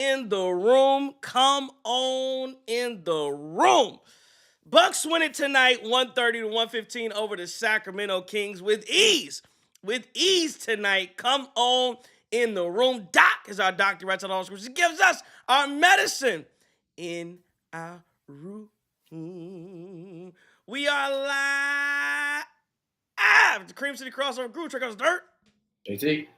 in the room. Come on in the room. Bucks win it tonight, 130 to 115 over the Sacramento Kings with ease. With ease tonight. Come on in the room. Doc is our doctor, right on all screws. He gives us our medicine in our room. We are live. The Cream City crossover group. Check out the dirt. JT.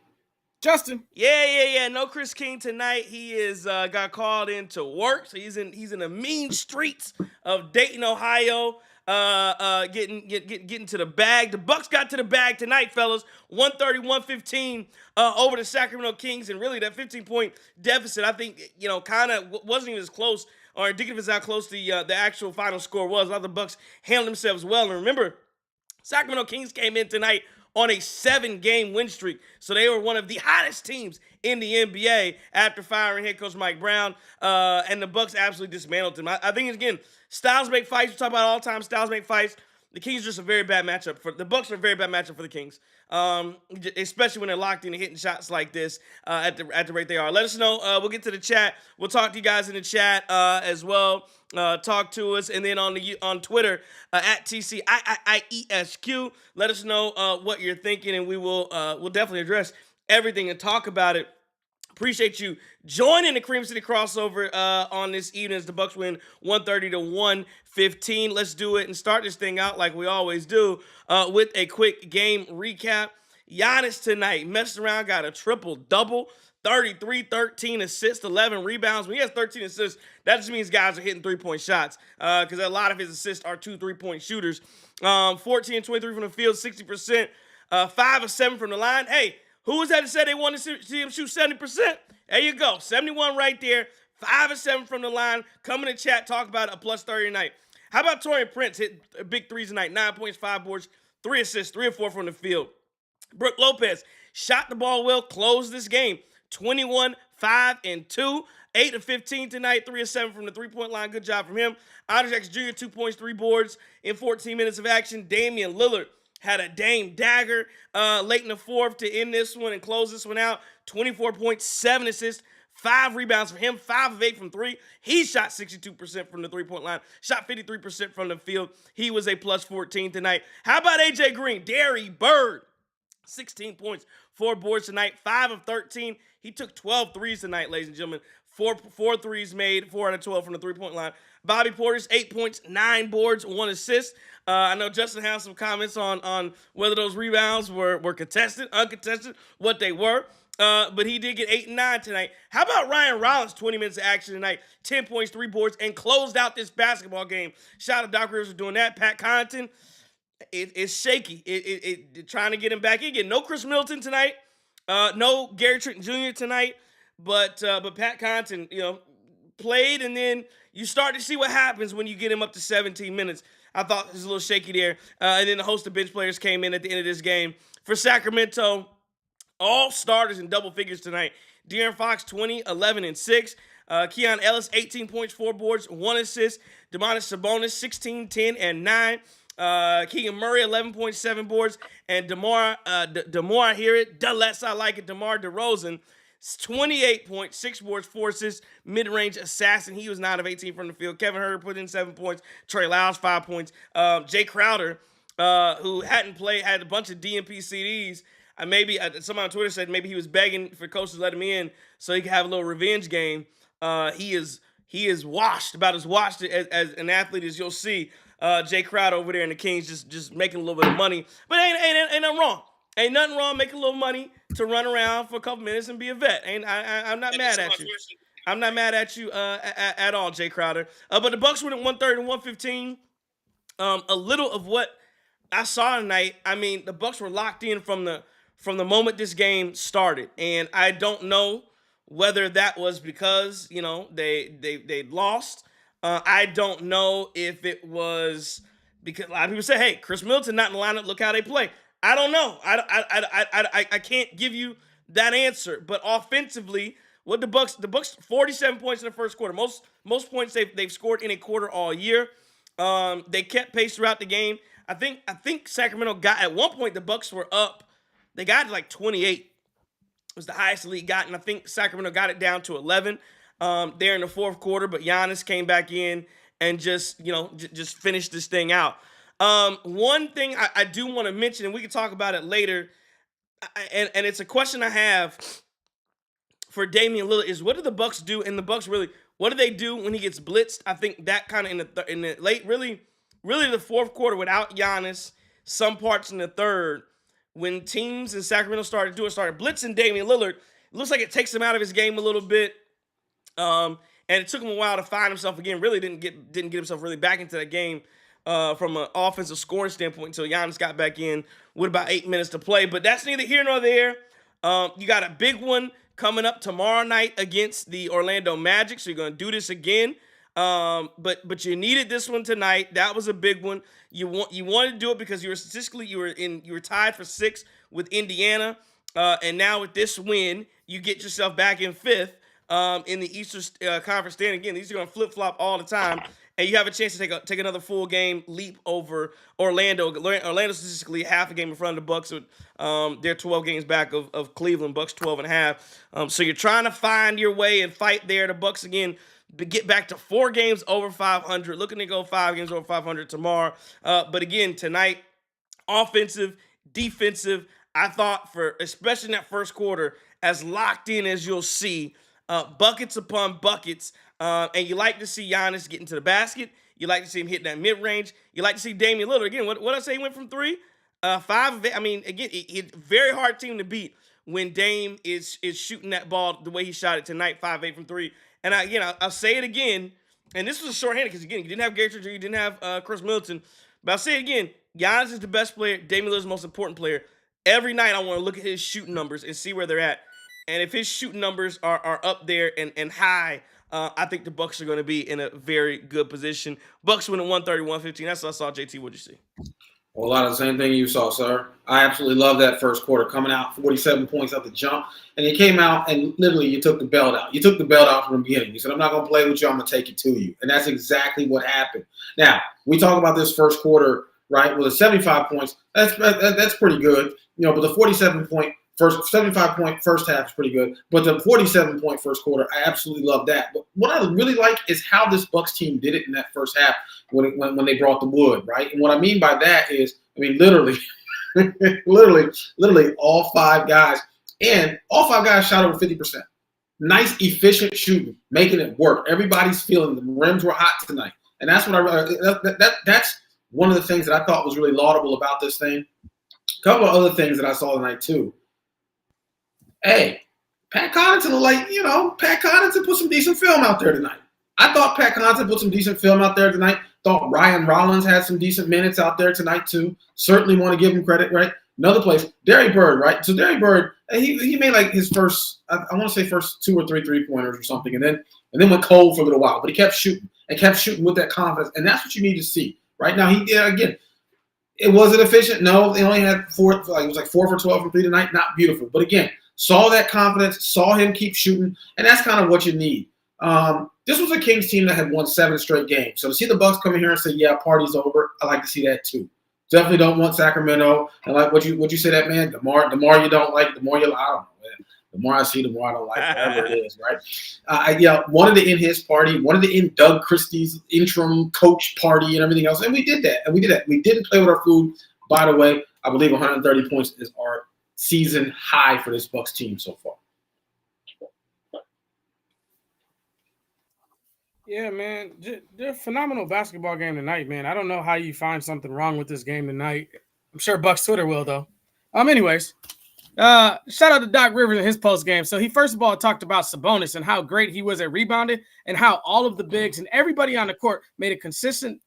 Justin. Yeah. No Chris King tonight. He is got called into work, so he's in the mean streets of Dayton, Ohio. Getting to the bag. The Bucks got to the bag tonight, fellas. 130-115 over the Sacramento Kings, and really that 15-point deficit, I think, kind of wasn't even as close or indicative as how close the actual final score was. A lot of the Bucks handled themselves well, and remember, Sacramento Kings came in tonight on a 7-game win streak. So they were one of the hottest teams in the NBA after firing head coach Mike Brown. And the Bucks absolutely dismantled them. I think, again, styles make fights. We talk about all the time, styles make fights. The Kings are just a very bad matchup. The Bucks are a very bad matchup for the Kings, especially when they're locked in and hitting shots like this at the rate they are. Let us know. We'll get to the chat. We'll talk to you guys in the chat as well. Talk to us, and then on Twitter at TCIIESQ. Let us know what you're thinking, and we'll definitely address everything and talk about it. Appreciate you joining the Cream City crossover on this evening as the Bucks win 130 to 115. Let's do it and start this thing out like we always do with a quick game recap. Giannis tonight messed around, got a triple-double, 33, 13 assists, 11 rebounds. When he has 13 assists, that just means guys are hitting three-point shots because a lot of his assists are 2 3-point shooters. 14 and 23 from the field, 60%, 5 of 7 from the line. Hey, who was that that said they wanted to see him shoot 70%? There you go. 71 right there. 5 of 7 from the line. Come in the chat, talk about it, a plus 30 tonight. How about Taurean Prince hit big threes tonight? 9 points, 5 boards, 3 assists, 3 or 4 from the field. Brook Lopez shot the ball well, closed this game. 21, 5, and 2. 8 of 15 tonight, 3 of 7 from the three-point line. Good job from him. Andre Jackson Jr., 2 points, 3 boards in 14 minutes of action. Damian Lillard had a Dame dagger late in the fourth to end this one and close this one out. 24 points, 7 assists, 5 rebounds for him, 5 of 8 from 3. He shot 62% from the three-point line, shot 53% from the field. He was a plus 14 tonight. How about A.J. Green? Derry Bird, 16 points, 4 boards tonight, 5 of 13. He took 12 threes tonight, ladies and gentlemen. 4 threes made, 4 out of 12 from the three-point line. Bobby Portis, 8 points, 9 boards, 1 assist. I know Justin has some comments on whether those rebounds were contested, uncontested, what they were. But he did get 8 and 9 tonight. How about Ryan Rollins, 20 minutes of action tonight, 10 points, 3 boards, and closed out this basketball game. Shout out to Doc Rivers for doing that. Pat Connaughton, it's shaky. It trying to get him back in. Again, no Chris Middleton tonight. No Gary Trent Jr. tonight. But Pat Connaughton, played, and then you start to see what happens when you get him up to 17 minutes. I thought it was a little shaky there. And then the host of bench players came in at the end of this game. For Sacramento, all starters in double figures tonight. De'Aaron Fox, 20, 11, and 6. Keon Ellis, 18 points, 4 boards, 1 assist. Domantas Sabonis, 16, 10, and 9. Keegan Murray, 11.7 boards. And DeMar DeRozan, 28 points, 6 boards, 4 assists, mid-range assassin. He was 9 of 18 from the field. Kevin Huerter put in 7 points. Trey Lyles, 5 points. Jay Crowder, who hadn't played, had a bunch of DNP CDs. Maybe someone on Twitter said maybe he was begging for coaches to let him in so he could have a little revenge game. He is washed, about as washed as an athlete as you'll see. Jay Crowder over there in the Kings just making a little bit of money. But ain't nothing wrong. Ain't nothing wrong making a little money to run around for a couple minutes and be a vet. I'm not mad at you. I'm not mad at you at all, Jay Crowder. But the Bucks win at 130 to 115. A little of what I saw tonight, I mean, the Bucks were locked in from the moment this game started. And I don't know whether that was because, they lost. I don't know if it was because a lot of people say, hey, Chris Middleton not in the lineup, look how they play. I don't know. I can't give you that answer. But offensively, what the Bucks 47 points in the first quarter. Most points they've scored in a quarter all year. They kept pace throughout the game. I think Sacramento got at one point the Bucks were up. They got like 28. It was the highest the league got, and I think Sacramento got it down to 11. there in the fourth quarter, but Giannis came back in and just just finished this thing out. One thing I do want to mention, and we can talk about it later, and it's a question I have for Damian Lillard is what do the Bucks do? And the Bucks really, what do they do when he gets blitzed? I think that kind of in the late, really the fourth quarter without Giannis, some parts in the third, when teams in Sacramento started blitzing Damian Lillard. It looks like it takes him out of his game a little bit. And it took him a while to find himself again. Really didn't get himself really back into that game from an offensive scoring standpoint until Giannis got back in with about 8 minutes to play. But that's neither here nor there. You got a big one coming up tomorrow night against the Orlando Magic, so you're going to do this again. But you needed this one tonight. That was a big one. You wanted to do it because you were tied for 6th with Indiana, and now with this win, you get yourself back in 5th in the Eastern Conference standing. Again, these are going to flip flop all the time, and you have a chance to take another full game leap over Orlando. Orlando's statistically half a game in front of the Bucks. With they're 12 games back of Cleveland. Bucks 12.5. So you're trying to find your way and fight there. The Bucks again get back to 4 games over 500. Looking to go 5 games over 500 tomorrow. But again, tonight, offensive, defensive. I thought especially in that first quarter, as locked in as you'll see, buckets upon buckets. And you like to see Giannis getting to the basket. You like to see him hit that mid-range. You like to see Damian Lillard. Again, what I say, he went from 3, 5. I mean, again, it's very hard team to beat when Dame is shooting that ball the way he shot it tonight, 5-8 from 3. And I'll say it again, and this was a shorthanded because, again, you didn't have Gary Trent Jr., you didn't have Chris Middleton. But I'll say it again, Giannis is the best player. Damian Lillard is the most important player. Every night I want to look at his shooting numbers and see where they're at. And if his shooting numbers are up there and high, I think the Bucks are going to be in a very good position. Bucks win at 130-115. That's what I saw. JT, what'd you see? Well, a lot of the same thing you saw, sir. I absolutely love that first quarter coming out, 47 points at the jump. And you came out and literally you took the belt out. You took the belt out from the beginning. You said, I'm not going to play with you. I'm going to take it to you. And that's exactly what happened. Now, we talk about this first quarter, right, with a 75 points. That's pretty good. But the 75-point first half is pretty good. But the 47-point first quarter, I absolutely love that. But what I really like is how this Bucks team did it in that first half when they brought the wood, right? And what I mean by that is, literally, literally all 5 guys. And all 5 guys shot over 50%. Nice, efficient shooting, making it work. Everybody's feeling the rims were hot tonight. And that's what that's one of the things that I thought was really laudable about this thing. A couple of other things that I saw tonight, too. Hey, Pat Connaughton Pat Connaughton put some decent film out there tonight. I thought Pat Connaughton put some decent film out there tonight. Thought Ryan Rollins had some decent minutes out there tonight, too. Certainly want to give him credit, right? Another place, Derrick Bird, right? So Derrick Bird, he made like his first, I want to say first 2 or 3 3-pointers or something, and then went cold for a little while. But he kept shooting with that confidence, and that's what you need to see. Right now, again, it wasn't efficient. No, they only had 4, it was like 4 for 12 from 3 tonight. Not beautiful, but again, saw that confidence, saw him keep shooting, and that's kind of what you need. This was a Kings team that had won 7 straight games. So to see the Bucks come in here and say, yeah, party's over, I like to see that too. Definitely don't want Sacramento. And like what you say that, man, the more you don't like, the more you like. I don't know, man. The more I see, the more I don't like, whatever it is, right? I wanted to end his party, wanted to end Doug Christie's interim coach party and everything else. And we did that. We didn't play with our food. By the way, I believe 130 points is our season high for this Bucks team so far. Yeah, man, they're phenomenal basketball game tonight, man. I don't know how you find something wrong with this game tonight. I'm sure Bucks Twitter will, though. Anyways, shout out to Doc Rivers in his post game. So he first of all talked about Sabonis and how great he was at rebounding and how all of the bigs and everybody on the court made a consistent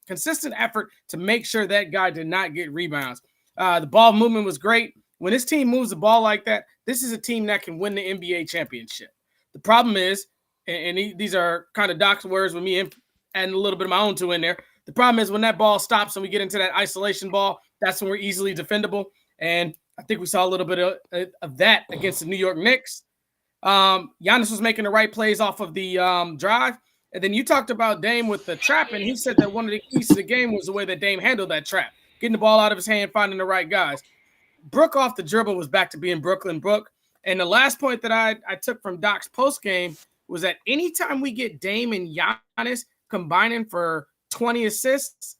effort to make sure that guy did not get rebounds. The ball movement was great. When this team moves the ball like that, this is a team that can win the NBA championship. The problem is, and these are kind of Doc's words with me adding a little bit of my own two in there. The problem is when that ball stops and we get into that isolation ball, that's when we're easily defendable. And I think we saw a little bit of that against the New York Knicks. Giannis was making the right plays off of the drive. And then you talked about Dame with the trap, and he said that one of the keys to the game was the way that Dame handled that trap, getting the ball out of his hand, finding the right guys. Brook off the dribble was back to being Brooklyn Brook. And the last point that I took from Doc's post game was that anytime we get Dame and Giannis combining for 20 assists,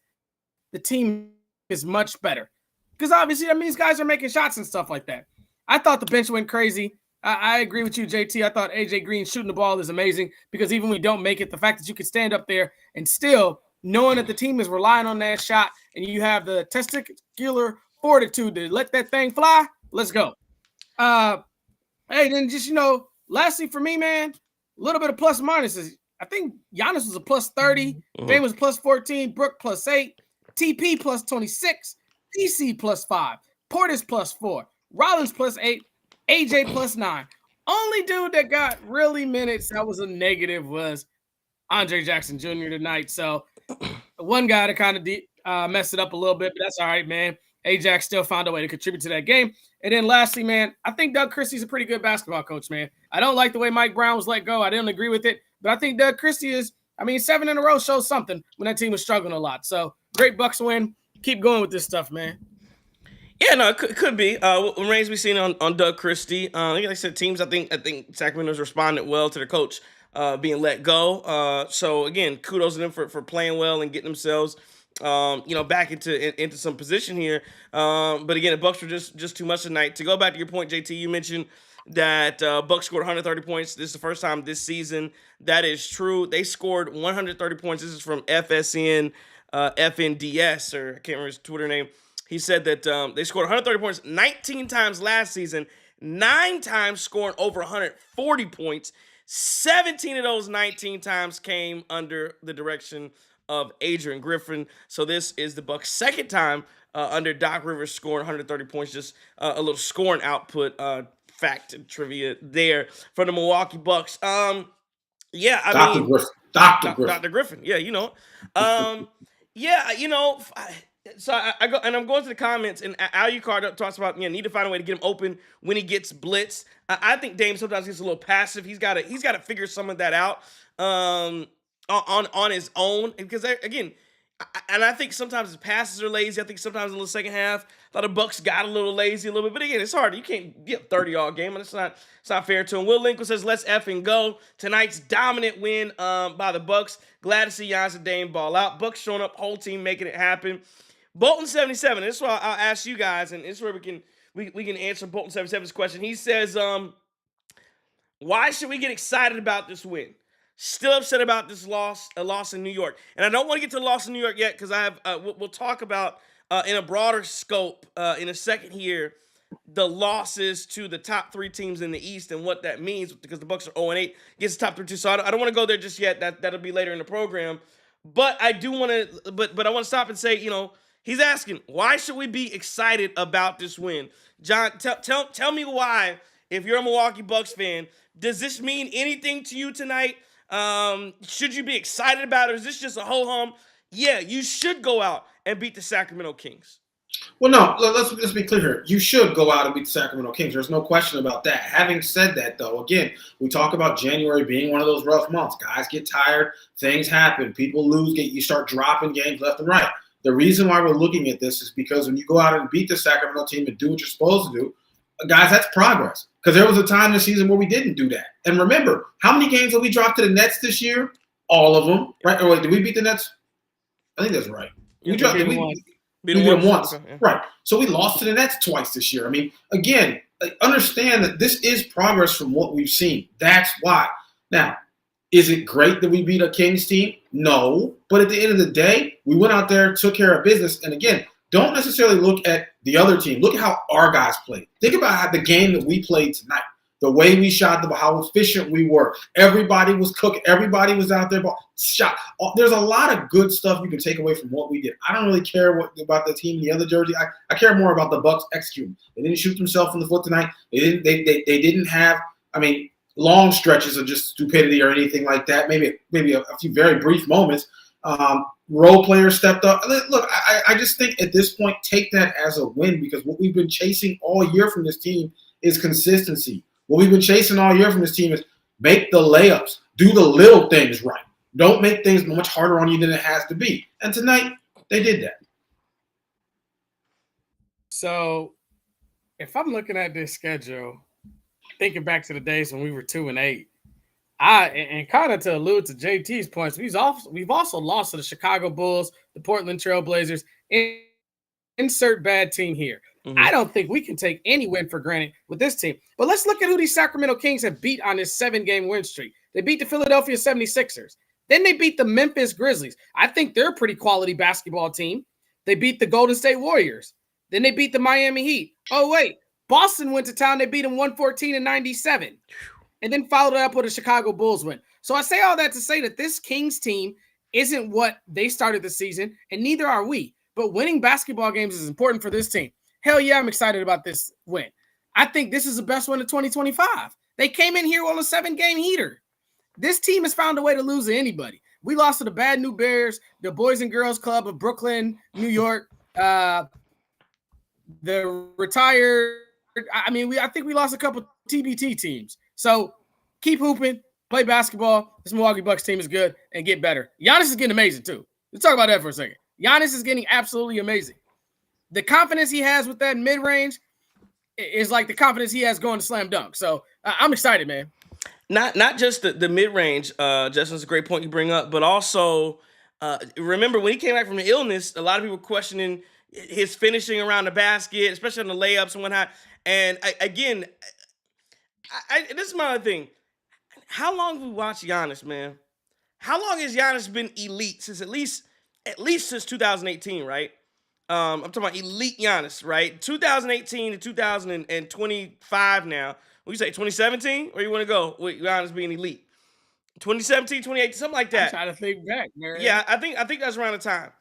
the team is much better. Because obviously that means guys are making shots and stuff like that. I thought the bench went crazy. I agree with you, JT. I thought AJ Green shooting the ball is amazing because even when we don't make it, the fact that you can stand up there and still knowing that the team is relying on that shot and you have the testicular fortitude to let that thing fly, let's go. Hey, then just, lastly for me, man, a little bit of plus minuses. I think Giannis was a plus 30. Dame was plus 14. Brook plus 8. TP plus 26. DC plus 5. Portis plus 4. Rollins plus 8. AJ plus 9. Only dude that got really minutes that was a negative was Andre Jackson Jr. tonight. So one guy that kind of messed it up a little bit, but that's all right, man. Ajax still found a way to contribute to that game. And then lastly, man, I think Doug Christie's a pretty good basketball coach, man. I don't like the way Mike Brown was let go. I didn't agree with it. But I think Doug Christie is, 7 in a row shows something when that team was struggling a lot. So great Bucks win. Keep going with this stuff, man. Yeah, no, it could be. What remains to be seen on Doug Christie. Like I said, teams, I think Sacramento's responded well to their coach being let go. So again, kudos to them for playing well and getting themselves back into some position here. But again, the Bucks were just too much tonight. To go back to your point, JT, you mentioned that Bucks scored 130 points. This is the first time this season that is true. They scored 130 points. This is from FSN FNDS, or I can't remember his Twitter name. He said that they scored 130 points 19 times last season, 9 times scoring over 140 points. 17 of those 19 times came under the direction of Adrian Griffin. So this is the Bucks' second time under Doc Rivers scoring 130 points. Just a little scoring output fact and trivia there for the Milwaukee Bucks. Dr. Griffin. Dr. Griffin. Yeah, So I go and I'm going to the comments, and Alucard talks about need to find a way to get him open when he gets blitzed. I think Dame sometimes gets a little passive. He's got to figure some of that out on his own, because I think sometimes his passes are lazy. I think sometimes in the second half, I thought the Bucks got a little lazy a little bit. But again, it's hard. You can't get 30 all game, and it's not fair to him. Will Lincoln says, "Let's effing go." Tonight's dominant win by the Bucks. Glad to see Giannis and Dame ball out. Bucks showing up, whole team making it happen. Bolton 77. This is why I'll ask you guys, and this is where we can answer Bolton 77's question. He says, "Why should we get excited about this win? Still upset about this loss, a loss in New York." And I don't want to get to the loss in New York yet, because I have we'll talk about in a broader scope in a second here the losses to the top 3 teams in the East and what that means, because the Bucks are 0-8 against the top 3 too. So I don't want to go there just yet. That'll be later in the program. But I do want to. But I want to stop and say, he's asking, why should we be excited about this win? John, tell me why. If you're a Milwaukee Bucks fan, does this mean anything to you tonight? Should you be excited about it, or is this just a ho-hum? Yeah, you should go out and beat the Sacramento Kings. Well, no, let's be clear here. You should go out and beat the Sacramento Kings. There's no question about that. Having said that, though, again, we talk about January being one of those rough months. Guys get tired. Things happen. People lose. You start dropping games left and right. The reason why we're looking at this is because when you go out and beat the Sacramento team and do what you're supposed to do, guys, that's progress. Because there was a time this season where we didn't do that. And remember, how many games have we dropped to the Nets this year? All of them, right? Or wait, did we beat the Nets? I think that's right. We beat them once. Okay, yeah. Right. So we lost to the Nets twice this year. Again, understand that this is progress from what we've seen. That's why. Now, is it great that we beat a Kings team? No. But at the end of the day, we went out there, took care of business. And again, don't necessarily look at the other team. Look at how our guys played. Think about the game that we played tonight. The way we shot the ball, how efficient we were. Everybody was cooking. Everybody was out there. Shot. There's a lot of good stuff you can take away from what we did. I don't really care about the team in the other jersey. I care more about the Bucks executing. They didn't shoot themselves in the foot tonight. They didn't have, long stretches of just stupidity or anything like that. Maybe a few very brief moments. Role players stepped up. Look, I just think at this point, take that as a win, because what we've been chasing all year from this team is consistency. What we've been chasing all year from this team is make the layups, do the little things right. Don't make things much harder on you than it has to be. And tonight, they did that. So if I'm looking at this schedule, thinking back to the days when we were 2-8, And kind of to allude to JT's points, we've also lost to the Chicago Bulls, the Portland Trailblazers. Insert bad team here. Mm-hmm. I don't think we can take any win for granted with this team. But let's look at who these Sacramento Kings have beat on this 7-game win streak. They beat the Philadelphia 76ers. Then they beat the Memphis Grizzlies. I think they're a pretty quality basketball team. They beat the Golden State Warriors. Then they beat the Miami Heat. Oh, wait. Boston went to town. They beat them 114-97. And then followed it up with a Chicago Bulls win. So I say all that to say that this Kings team isn't what they started the season, and neither are we. But winning basketball games is important for this team. Hell yeah, I'm excited about this win. I think this is the best one of 2025. They came in here on a 7-game heater. This team has found a way to lose to anybody. We lost to the Bad New Bears, the Boys and Girls Club of Brooklyn, New York, the retired. I think we lost a couple TBT teams. So keep hooping, play basketball. This Milwaukee Bucks team is good, and get better. Giannis is getting amazing too. Let's talk about that for a second. Giannis is getting absolutely amazing. The confidence he has with that mid-range is like the confidence he has going to slam dunk. So I'm excited, man. Not just the mid-range, Justin's a great point you bring up, but also remember when he came back from the illness, a lot of people were questioning his finishing around the basket, especially on the layups and whatnot. And this is my other thing. How long have we watched Giannis, man? How long has Giannis been elite? Since at least since 2018, right? I'm talking about elite Giannis, right? 2018 to 2025 now. What you say, 2017? Or you want to go with Giannis being elite? 2017, 2018, something like that. I'm trying to think back, man. Yeah, I think that's around the time.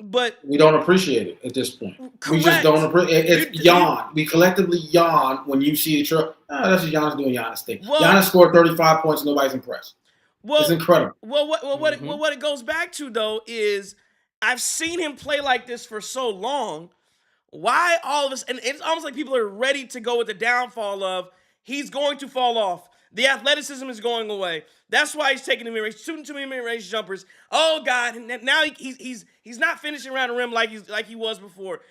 But we don't appreciate it at this point. Correct. We just don't appreciate it. It's yawn. We collectively yawn when you see the truck. That's just Giannis doing Giannis thing. Well, Giannis scored 35 points. Nobody's impressed. Well, it's incredible. What it goes back to though is I've seen him play like this for so long. Why all of us? And it's almost like people are ready to go with the downfall of he's going to fall off. The athleticism is going away. That's why he's taking the mid-range, shooting too many mid-range jumpers. Oh God! Now he's not finishing around the rim like he was before.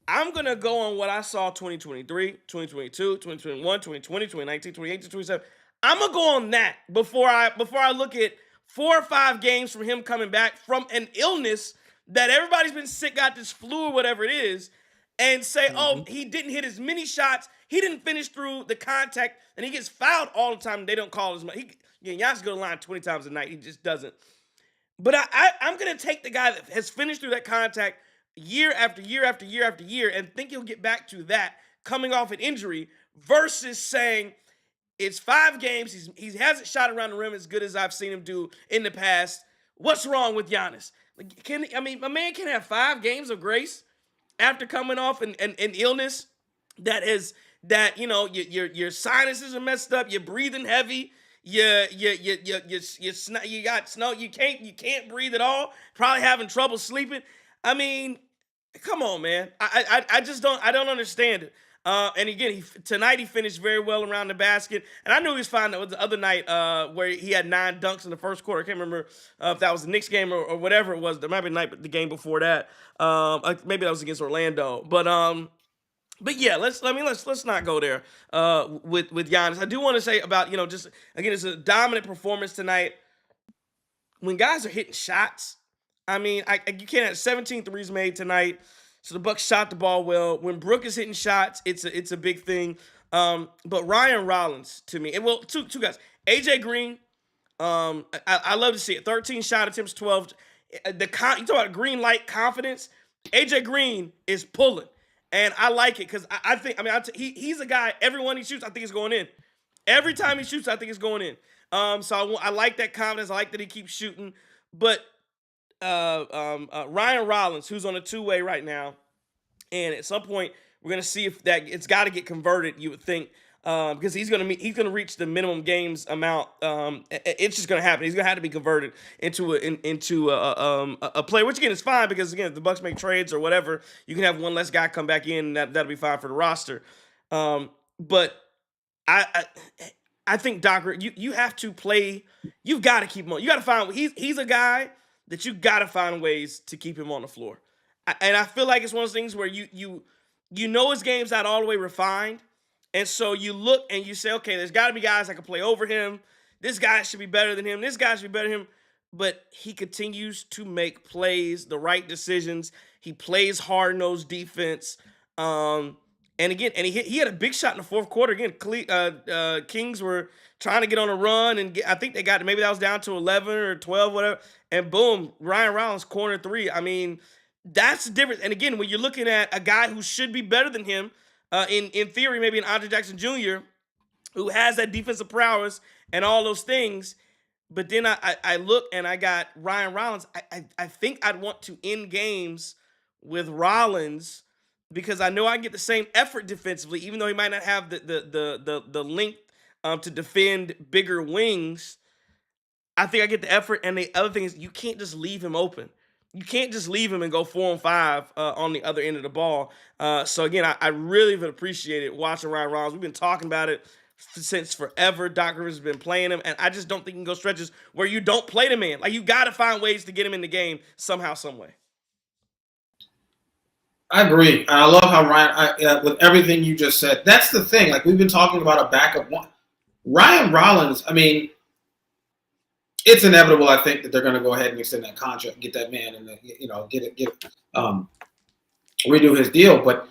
I'm gonna go on what I saw 2023, 2022, 2021, 2020, 2019, 2018, 2027. I'm gonna go on that before I look at 4 or 5 games from him coming back from an illness that everybody's been sick, got this flu or whatever it is, and say, oh, he didn't hit as many shots, he didn't finish through the contact, and he gets fouled all the time. And they don't call as much. Giannis go to the line 20 times a night. He just doesn't. But I'm gonna take the guy that has finished through that contact year after year after year after year and think he'll get back to that coming off an injury versus saying it's 5 games. He hasn't shot around the rim as good as I've seen him do in the past. What's wrong with Giannis? My man can have 5 games of grace after coming off an illness that your sinuses are messed up, you're breathing heavy, you got snow, you can't breathe at all, probably having trouble sleeping. I mean, come on, man. I just don't understand it. And again, tonight he finished very well around the basket. And I knew he was fine the other night where he had 9 dunks in the first quarter. I can't remember if that was the Knicks game or whatever it was. There might be the game before that. Maybe that was against Orlando. But yeah, let's not go there with Giannis. I do want to say about, just again, it's a dominant performance tonight. When guys are hitting shots, you can't have 17 threes made tonight. So the Bucks shot the ball well. When Brook is hitting shots, it's a big thing. But Ryan Rollins to me, two guys. AJ Green, I love to see it. 13 shot attempts, 12. You talk about green light confidence. AJ Green is pulling, and I like it because I think he's a guy. Every one he shoots, I think is going in. Every time he shoots, I think it's going in. So I like that confidence. I like that he keeps shooting. But Ryan Rollins, who's on a 2-way right now, and at some point we're gonna see if that it's got to get converted. You would think because he's gonna reach the minimum games amount. It's just gonna happen. He's gonna have to be converted into a player, which again is fine because again if the Bucks make trades or whatever, you can have one less guy come back in. And that'll be fine for the roster. But I think Doc, you have to play. You've got to keep him on. You got to find. He's a guy that you got to find ways to keep him on the floor. And I feel like it's one of those things where you know his game's not all the way refined, And so you look and you say, okay, there's got to be guys that can play over him. This guy should be better than him. This guy should be better than him. But he continues to make plays, the right decisions. He plays hard-nosed defense. And again, he had a big shot in the fourth quarter. Again, Kings were trying to get on a run, and I think they got, maybe that was down to 11 or 12, whatever. And boom, Ryan Rollins, corner three. I mean, that's the difference. And again, when you're looking at a guy who should be better than him, in theory, maybe an Andre Jackson Jr., who has that defensive prowess and all those things. But then I look and I got Ryan Rollins. I think I'd want to end games with Rollins because I know I can get the same effort defensively, even though he might not have the length to defend bigger wings. I think I get the effort. And the other thing is you can't just leave him open. You can't just leave him and go 4-on-5 on the other end of the ball. So again, I really have appreciated watching Ryan Rollins. We've been talking about it since forever. Doc Rivers has been playing him, and I just don't think you can go stretches where you don't play the man. Like, you got to find ways to get him in the game somehow, some way. I agree. And I love how Ryan, with everything you just said, that's the thing. Like, we've been talking about a backup one. Ryan Rollins, I mean, it's inevitable, I think, that they're going to go ahead and extend that contract, get that man, and redo his deal. But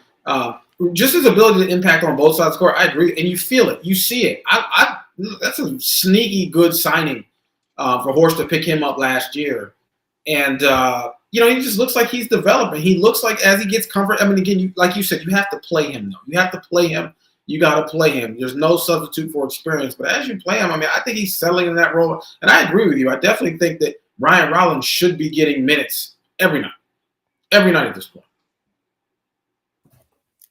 just his ability to impact on both sides of the court, I agree, and you feel it, you see it. That's a sneaky good signing for Horst to pick him up last year, and he just looks like he's developing. He looks like as he gets comfort. I mean, again, like you said, you have to play him though. You have to play him. You got to play him. There's no substitute for experience. But as you play him, I mean, I think he's settling in that role. And I agree with you. I definitely think that Ryan Rollins should be getting minutes every night. Every night at this point.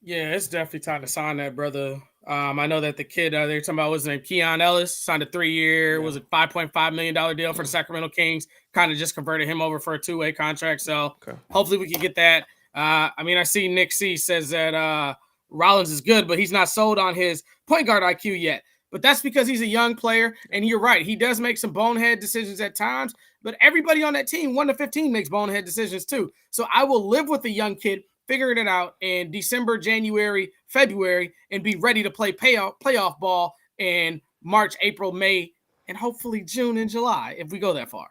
Yeah, it's definitely time to sign that, brother. I know that the kid they were talking about, what's his name, Keon Ellis, signed a 3-year, was it $5.5 million deal for the Sacramento Kings. Kind of just converted him over for a 2-way contract. So hopefully we can get that. I see Nick C says that Rollins is good, but he's not sold on his point guard IQ yet. But that's because he's a young player, and you're right. He does make some bonehead decisions at times, but everybody on that team, 1 to 15, makes bonehead decisions too. So I will live with the young kid figuring it out in December, January, February, and be ready to play playoff ball in March, April, May, and hopefully June and July if we go that far.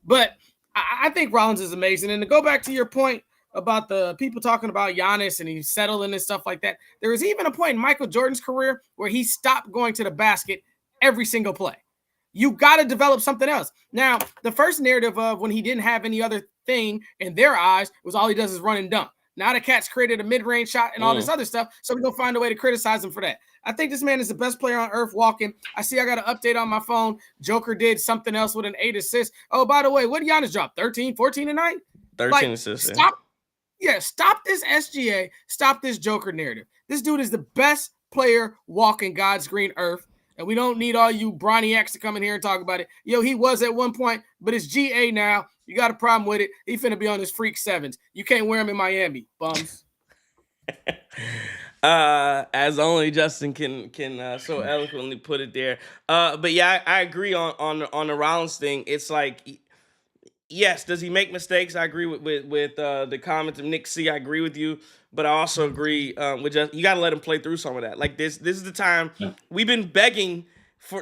But I think Rollins is amazing. And to go back to your point about the people talking about Giannis and he's settling and stuff like that, there was even a point in Michael Jordan's career where he stopped going to the basket every single play. You got to develop something else. Now, the first narrative of when he didn't have any other thing in their eyes was all he does is run and dunk. Now the Cats created a mid-range shot and all this other stuff, so we're going to find a way to criticize him for that. I think this man is the best player on earth walking. I see I got an update on my phone. Joker did something else with an 8 assists. Oh, by the way, what did Giannis drop? 13, 14 tonight? 13 assists. Stop this SGA. Stop this Joker narrative. This dude is the best player walking God's green earth, and we don't need all you Bronny-X to come in here and talk about it. Yo, he was at one point, but it's GA now. You got a problem with it. He finna be on his freak 7s. You can't wear him in Miami, bums. As only Justin can so eloquently put it there. But yeah, I agree on the Rollins thing. It's like, yes, does he make mistakes? I agree with the comments of Nick C. I agree with you, but I also agree with just you got to let him play through some of that. Like this is the time we've been begging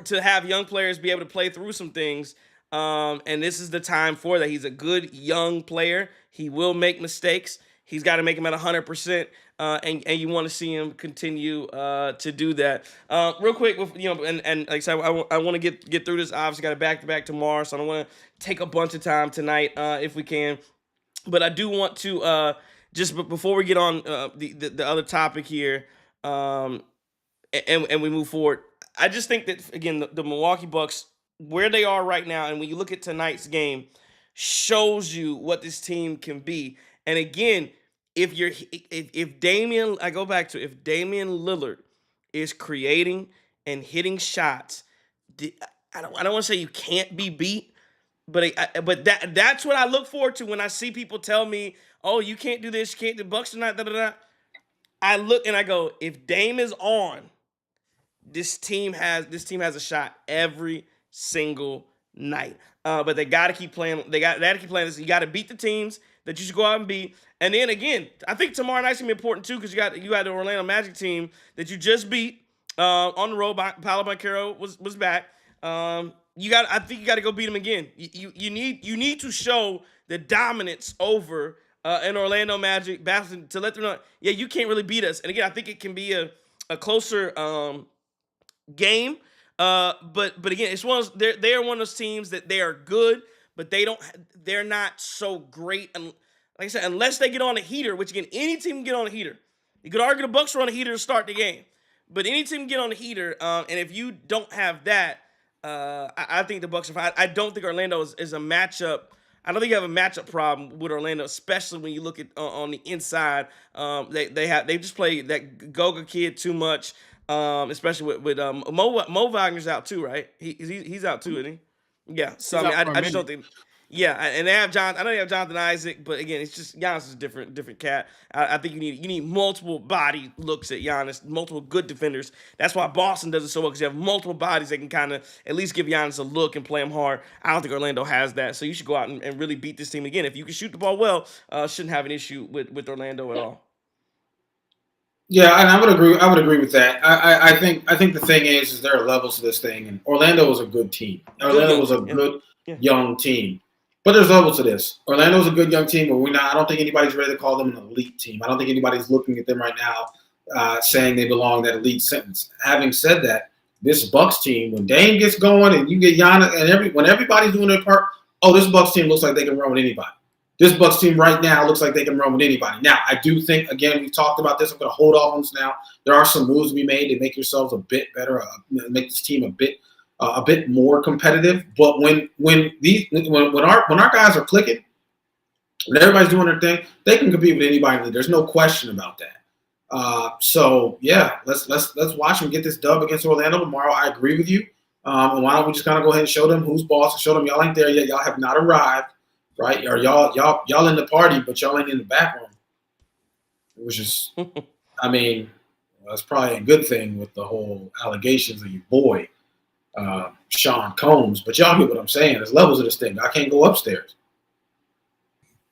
to have young players be able to play through some things. And this is the time for that. He's a good young player. He will make mistakes. He's got to make them at 100%. And you want to see him continue to do that. Real quick, and like I said, I want to get through this. Obviously, got a back-to-back tomorrow, so I don't want to take a bunch of time tonight if we can. But I do want to just before we get on the other topic here, and we move forward. I just think that again the Milwaukee Bucks, where they are right now, and when you look at tonight's game, shows you what this team can be. And again, if Damian Lillard is creating and hitting shots, I don't want to say you can't be beat, but that's what I look forward to when I see people tell me, "Oh, you can't do this, you can't do Bucks tonight." Da, da, da. I look and I go, if Dame is on, this team has a shot every single night. But they got to keep playing. They got to keep playing this. You got to beat the teams that you should go out and beat. And then again, I think tomorrow night's gonna be important too because you got the Orlando Magic team that you just beat. On the road, Paolo Banchero was back. I think you got to go beat him again. You need to show the dominance over an Orlando Magic to let them know, yeah, you can't really beat us. And again, I think it can be a closer game. But again, it's one of those, they're one of those teams that they are good, but they're not so great. And like I said, unless they get on a heater, which again, any team can get on a heater. You could argue the Bucks are on a heater to start the game, but any team can get on a heater. And if you don't have that, I think the Bucks are fine. I don't think Orlando is a matchup. I don't think you have a matchup problem with Orlando, especially when you look at on the inside. They just play that Goga kid too much. Especially with Mo Wagner's out too, right? He's out too, isn't he? Yeah. So He's I out mean, for a I just don't minute. think. Yeah, and they have John. I know they have Jonathan Isaac, but again, it's just Giannis is a different cat. I think you need multiple body looks at Giannis, multiple good defenders. That's why Boston does it so well, because you have multiple bodies that can kind of at least give Giannis a look and play him hard. I don't think Orlando has that, so you should go out and really beat this team again. If you can shoot the ball well, shouldn't have an issue with Orlando at all. Yeah, and I would agree. I would agree with that. I think the thing is there are levels to this thing, and Orlando was a good team. Orlando was a good young team, but there's levels to this. Orlando's a good young team, but we're not. I don't think anybody's ready to call them an elite team. I don't think anybody's looking at them right now saying they belong in that elite sentence. Having said that, this Bucks team, when Dame gets going and you get Giannis, and when everybody's doing their part, this Bucks team looks like they can run with anybody. This Bucks team right now looks like they can run with anybody. Now, I do think, again, we've talked about this. I'm going to hold off on this now. There are some moves to be made to make yourselves a bit better, make this team a bit more competitive. But when our guys are clicking, when everybody's doing their thing, they can compete with anybody. There's no question about that. So yeah, let's watch them get this dub against Orlando tomorrow. I agree with you. And why don't we just kind of go ahead and show them who's boss and show them y'all ain't there yet. Y'all have not arrived. Right? Or y'all in the party, but y'all ain't in the back room. Which is, I mean, that's probably a good thing with the whole allegations of your boy, Sean Combs. But y'all get what I'm saying. There's levels of this thing. I can't go upstairs.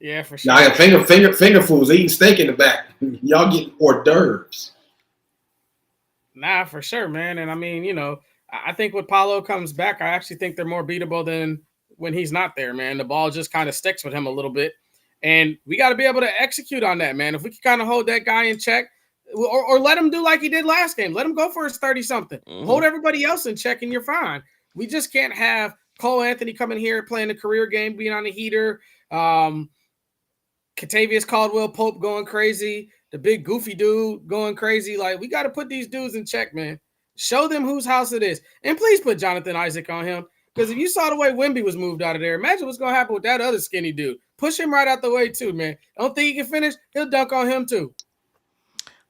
Yeah, for sure. Y'all got finger fools eating steak in the back. Y'all getting hors d'oeuvres. Nah, for sure, man. And I mean, I think when Paolo comes back, I actually think they're more beatable than when he's not there, man. The ball just kind of sticks with him a little bit. And we got to be able to execute on that, man. If we can kind of hold that guy in check or let him do like he did last game, let him go for his 30-something. Mm-hmm. Hold everybody else in check and you're fine. We just can't have Cole Anthony coming here playing a career game, being on the heater. Kentavious Caldwell-Pope going crazy. The big goofy dude going crazy. Like, we got to put these dudes in check, man. Show them whose house it is. And please put Jonathan Isaac on him. Because if you saw the way Wemby was moved out of there, imagine what's going to happen with that other skinny dude. Push him right out the way, too, man. Don't think he can finish? He'll dunk on him, too.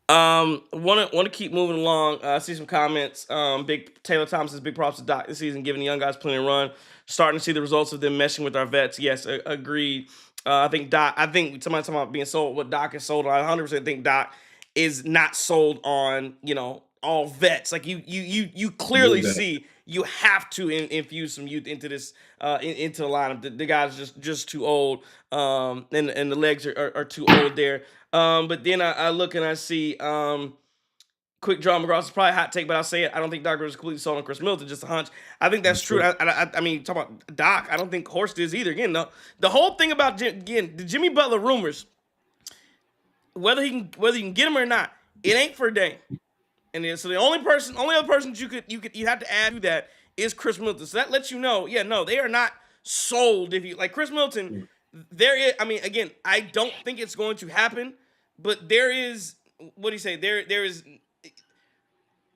Want to keep moving along. I see some comments. Big Taylor Thompson's big props to Doc this season, giving the young guys plenty of run. Starting to see the results of them meshing with our vets. Yes, agreed. I think somebody talking about being sold, what Doc is sold on. I 100% think Doc is not sold on, all vets. Like you clearly see you have to infuse some youth into this into the lineup. The guy's just too old, and the legs are too old there. But then I look and I see quick draw McGraw is probably a hot take, but I'll say it. I don't think Doc Rivers is completely sold on Chris Middleton, just a hunch. I think that's true. I mean, talk about Doc. I don't think Horst is either. Again, the whole thing about the Jimmy Butler rumors, whether you can get him or not, it ain't for Dame. And so the only other person you have to add to that is Chris Middleton. So that lets you know, they are not sold. If you like Chris Middleton, there is. I mean, again, I don't think it's going to happen, but there is. What do you say? There is.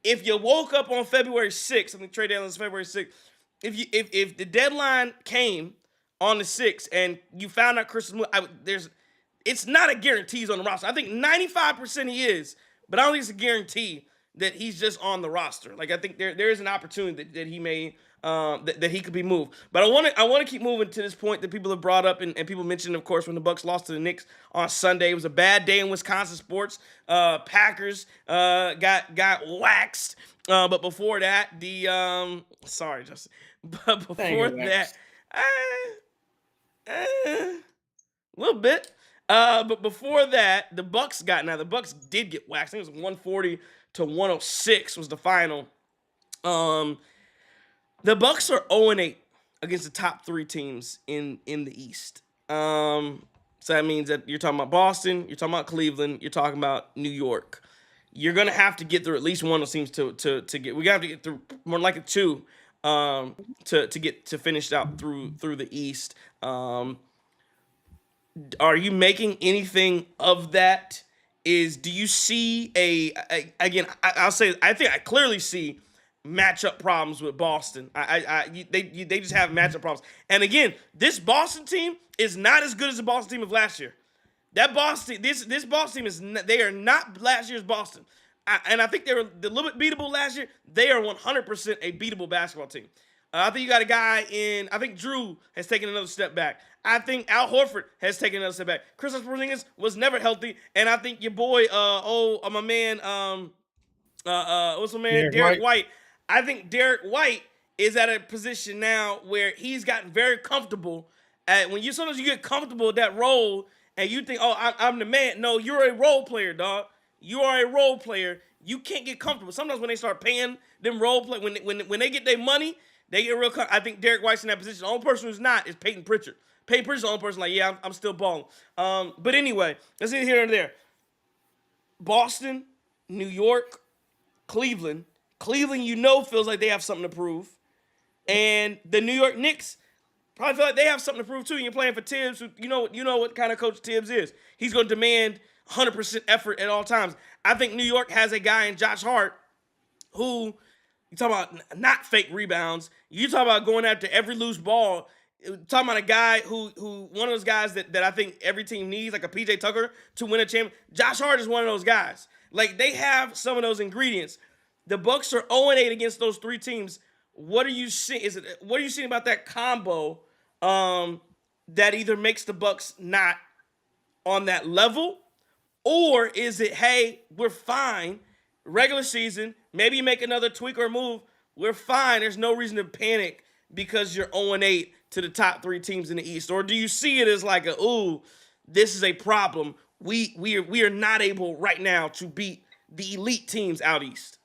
If you woke up on February 6th, I think trade deadline is February 6th. If the deadline came on the 6th and you found out Chris Middleton, it's not a guarantee he's on the roster. I think 95% he is, but I don't think it's a guarantee that he's just on the roster. Like, I think there is an opportunity that he may that he could be moved. But I want to keep moving to this point that people have brought up and people mentioned, of course, when the Bucks lost to the Knicks on Sunday. It was a bad day in Wisconsin sports. Packers got waxed. But before that, sorry, Justin. But before that, a little bit. But before that, the Bucks did get waxed. I think it was 140 to 106 was the final. The Bucks are 0-8 against the top 3 teams in the East. So that means that you're talking about Boston, you're talking about Cleveland, you're talking about New York. You're gonna have to get through at least one of those teams to get. We have to get through more like a 2 to get to finish out through the East. Are you making anything of that? Do you see again? I'll say I think I clearly see matchup problems with Boston. They just have matchup problems. And again, this Boston team is not as good as the Boston team of last year. That Boston, this Boston team they are not last year's Boston. And I think they were a little bit beatable last year. They are 100% a beatable basketball team. I think you got a guy I think Drew has taken another step back. I think Al Horford has taken another step back. Kristaps Porzingis was never healthy. And I think your boy, my man, what's my man, Derek White. I think Derek White is at a position now where he's gotten very comfortable. Sometimes you get comfortable with that role and you think, oh, I'm the man. No, you're a role player, dog. You are a role player. You can't get comfortable. Sometimes when they start paying them role play, when they get their money, they get real. I think Derek White's in that position. The only person who's not is Peyton Pritchard. Peyton Pritchard's the only person like, yeah, I'm still balling. But anyway, let's get here and there. Boston, New York, Cleveland. Cleveland, feels like they have something to prove. And the New York Knicks probably feel like they have something to prove too. And you're playing for Tibbs, who you know what kind of coach Tibbs is. He's going to demand 100% effort at all times. I think New York has a guy in Josh Hart who, you talk about not fake rebounds. You talk about going after every loose ball. Talking about a guy who one of those guys that I think every team needs, like a PJ Tucker, to win a championship. Josh Hart is one of those guys. Like, they have some of those ingredients. The Bucks are 0-8 against those 3 teams. What are you seeing? What are you seeing about that combo that either makes the Bucks not on that level, or is it, hey, we're fine, regular season, maybe you make another tweak or move, we're fine, there's no reason to panic because you're 0-8 to the top 3 teams in the East? Or do you see it as like this is a problem? We are not able right now to beat the elite teams out East.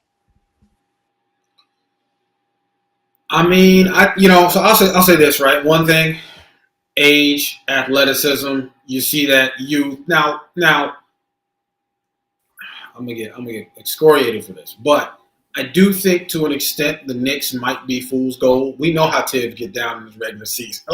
I mean, so I'll say this, right? One thing, age, athleticism. You see that now. I'm gonna get excoriated for this, but I do think to an extent the Knicks might be fool's gold. We know how Tibbs get down in his regular season.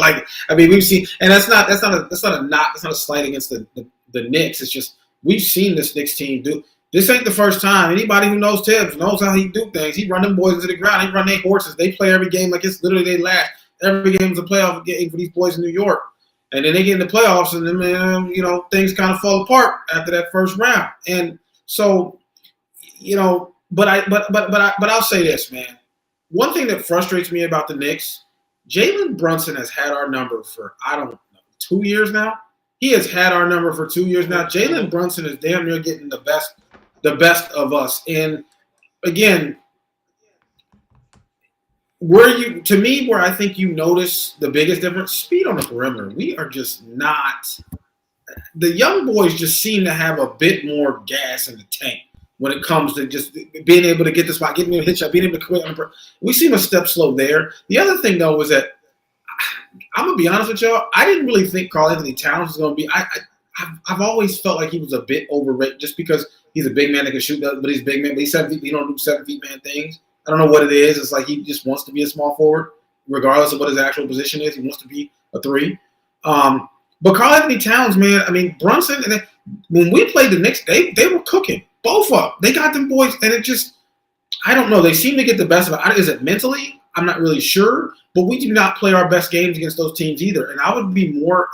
We've seen, and that's not a slight against the Knicks. It's just we've seen this Knicks team do. This ain't the first time. Anybody who knows Tibbs knows how he do things. He run them boys into the ground. He run their horses. They play every game like it's literally their last. Every game is a playoff game for these boys in New York. And then they get in the playoffs, and then things kind of fall apart after that first round. And so, but I'll say this, man. One thing that frustrates me about the Knicks, Jalen Brunson has had our number for 2 years now. He has had our number for 2 years now. Jalen Brunson is damn near getting the best of us. And again, where I think you notice the biggest difference, speed on the perimeter. We are just not. The young boys just seem to have a bit more gas in the tank when it comes to just being able to get the spot, getting a hit shot, being able to quit. We seem a step slow there. The other thing, though, was that I'm going to be honest with y'all. I didn't really think Karl-Anthony Towns was going to be – I've always felt like he was a bit overrated just because he's a big man that can shoot, but he's a big man. But he's 7 feet. He don't do 7 feet man things. I don't know what it is. It's like he just wants to be a small forward, regardless of what his actual position is. He wants to be a 3. But Karl-Anthony Towns, man, I mean, Brunson, and when we played the Knicks, they were cooking. Both of them. They got them boys, and it just – I don't know. They seem to get the best of it. Is it mentally? I'm not really sure. But we do not play our best games against those teams either. And I would be more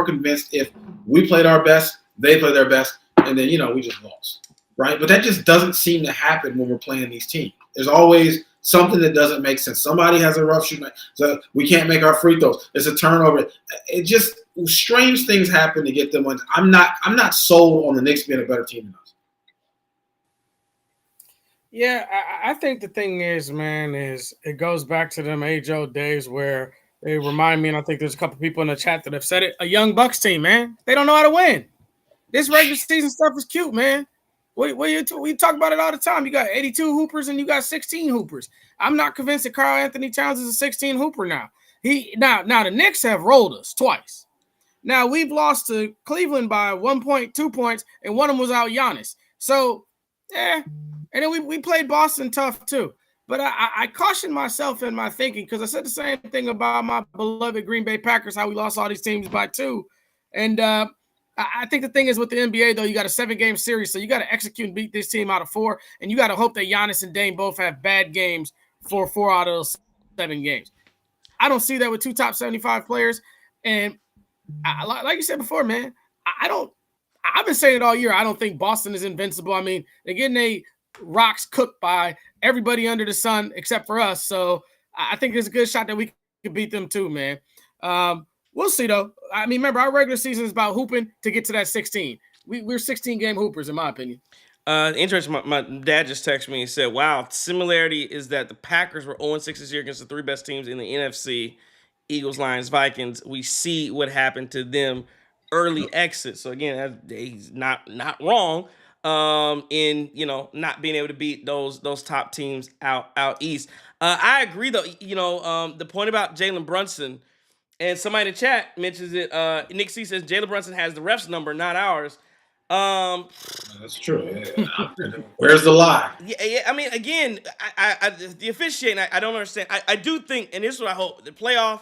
convinced if we played our best, they played their best, and then, we just lost. Right? But that just doesn't seem to happen when we're playing these teams. There's always something that doesn't make sense. Somebody has a rough shooting. So we can't make our free throws. It's a turnover. It just strange things happen to get them wins. I'm not sold on the Knicks being a better team than us. Yeah, I think the thing is, man, is it goes back to them age-old days where they remind me, and I think there's a couple people in the chat that have said it, a young Bucks team, man. They don't know how to win. This regular season stuff is cute, man. We talk about it all the time. You got 82 hoopers and you got 16 hoopers. I'm not convinced that Karl Anthony Towns is a 16 hooper now. Now the Knicks have rolled us twice. Now we've lost to Cleveland by 1 point, 2 points, and one of them was out Giannis. So, and then we played Boston tough too. But I caution myself in my thinking because I said the same thing about my beloved Green Bay Packers, how we lost all these teams by 2. And I think the thing is with the NBA, though, you got a 7-game series, so you got to execute and beat this team out of 4, and you got to hope that Giannis and Dame both have bad games for 4 out of those 7 games. I don't see that with 2 top 75 players, and like you said before, man, I've been saying it all year. I don't think Boston is invincible. I mean, they're getting their rocks cooked by everybody under the sun except for us, so I think there's a good shot that we can beat them too, man. We'll see, though. I mean, remember, our regular season is about hooping to get to that 16. We're 16-game hoopers, in my opinion. Interesting. My dad just texted me and said, wow, similarity is that the Packers were 0-6 this year against the 3 best teams in the NFC, Eagles, Lions, Vikings. We see what happened to them early exit. So, again, he's not wrong in, not being able to beat those top teams out east. I agree, though. The point about Jalen Brunson, and somebody in the chat mentions it. Nick C says Jalen Brunson has the ref's number, not ours. That's true. Yeah. Where's the lie? Yeah. I mean, again, the officiating, I don't understand. I do think, and this is what I hope, the playoff,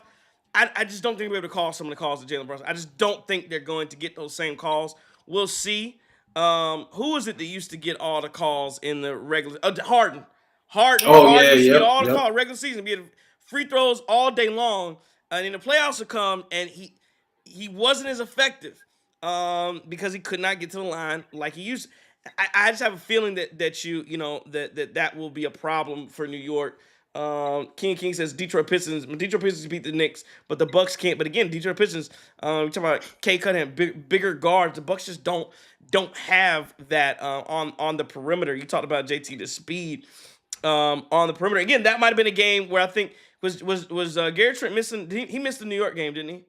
I just don't think we'll be able to call some of the calls to Jalen Brunson. I just don't think they're going to get those same calls. We'll see. Who is it that used to get all the calls in the regular? Harden. Harden used to get all the calls regular season. Be free throws all day long. And then the playoffs would come, and he wasn't as effective because he could not get to the line like he used. I just have a feeling that will be a problem for New York. King says Detroit Pistons beat the Knicks, but the Bucks can't. But again, Detroit Pistons, we talk about K Cunningham, bigger guards. The Bucks just don't have that on the perimeter. You talked about JT, the speed on the perimeter. Again, that might have been a game where I think. Was Gary Trent missing? He missed the New York game, didn't he?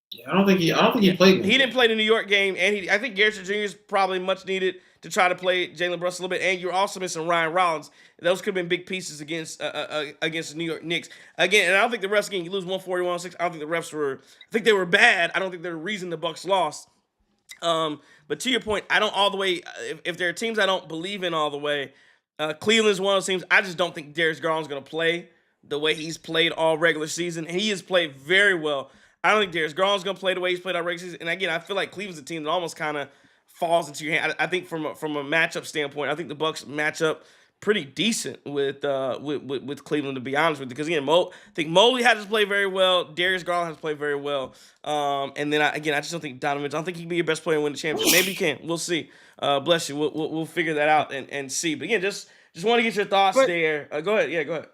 Yeah, I don't think he played. He didn't play the New York game, and I think Gary Trent Jr. is probably much needed to try to play Jalen Brunson a little bit. And you're also missing Ryan Rollins. Those could have been big pieces against the New York Knicks. Again, and I don't think the refs you lose 140-106. I don't think the refs were. I think they were bad. I don't think they're the reason the Bucks lost. But to your point, I don't all the way. If there are teams I don't believe in all the way, Cleveland's one of those teams. I just don't think Darius Garland's going to play the way he's played all regular season. And he has played very well. I don't think Darius Garland's going to play the way he's played all regular season. And again, I feel like Cleveland's a team that almost kind of falls into your hand. I think from a matchup standpoint, I think the Bucks match up pretty decent with Cleveland, to be honest with you. Because again, I think Mobley has to play very well. Darius Garland has to play very well. And then I just don't think Donovan. I don't think he can be your best player and win the championship. Maybe he can. We'll see. Bless you. We'll figure that out and see. But again, just want to get your thoughts there. Go ahead. Yeah, go ahead.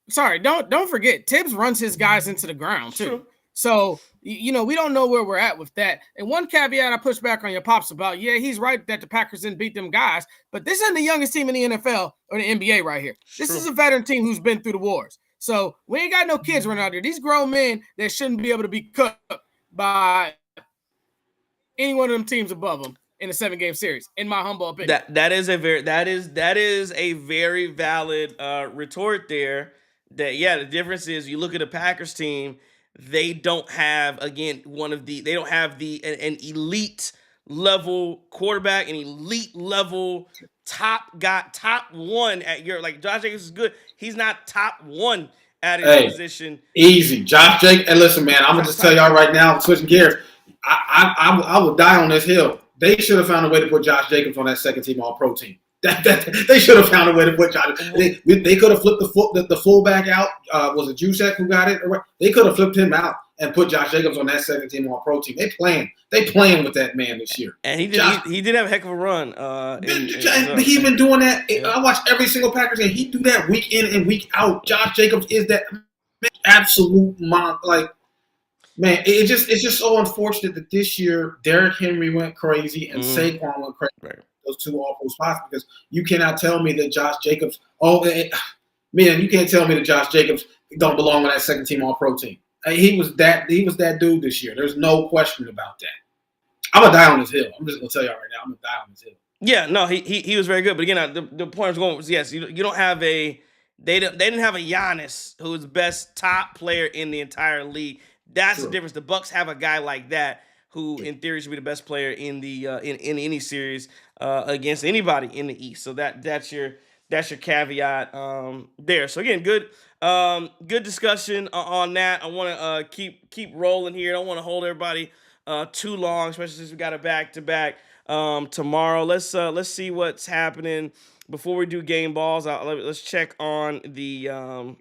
Don't forget, Tibbs runs his guys into the ground too. True. So, we don't know where we're at with that. And one caveat I push back on your pops about, he's right that the Packers didn't beat them guys, but this isn't the youngest team in the NFL or the NBA right here. This is a veteran team who's been through the wars. So we ain't got no kids running out there. These grown men that shouldn't be able to be cooked by any one of them teams above them in a 7-game series, in my humble opinion. That is a very valid retort there. The difference is you look at the Packers team, they don't have an elite level quarterback, an elite level top one at your, like Josh Jacobs is good. He's not top one at his position. Easy. Josh Jacobs. And listen, man, I'm gonna just tell y'all right now, switching gears. I will die on this hill. They should have found a way to put Josh Jacobs on that second team All-Pro team. They should have found a way to put Josh. They could have flipped the fullback out. Was it Juszczyk who got it? They could have flipped him out and put Josh Jacobs on that second team All-Pro team. They playing with that man this year. And he did have a heck of a run. He's been doing that. I watch every single Packers game. He do that week in and week out. Josh Jacobs is that absolute man. It's just so unfortunate that this year Derrick Henry went crazy and Saquon went crazy. Right. Those 2 All-Pro spots, because you cannot tell me that Josh Jacobs. You can't tell me that Josh Jacobs don't belong on that second team All-Pro team. He was that dude this year. There's no question about that. I'm gonna die on this hill. I'm just gonna tell y'all right now. I'm gonna die on this hill. Yeah, no, he was very good. But again, the point I was going was yes, you don't have they didn't have a Giannis who was the best top player in the entire league. That's the difference. The Bucks have a guy like that who, in theory, should be the best player in the in any series against anybody in the East. So that's your caveat there. So again, good discussion on that. I want to keep rolling here. I don't want to hold everybody too long, especially since we got a back to back tomorrow. Let's see what's happening before we do game balls. Let's check on the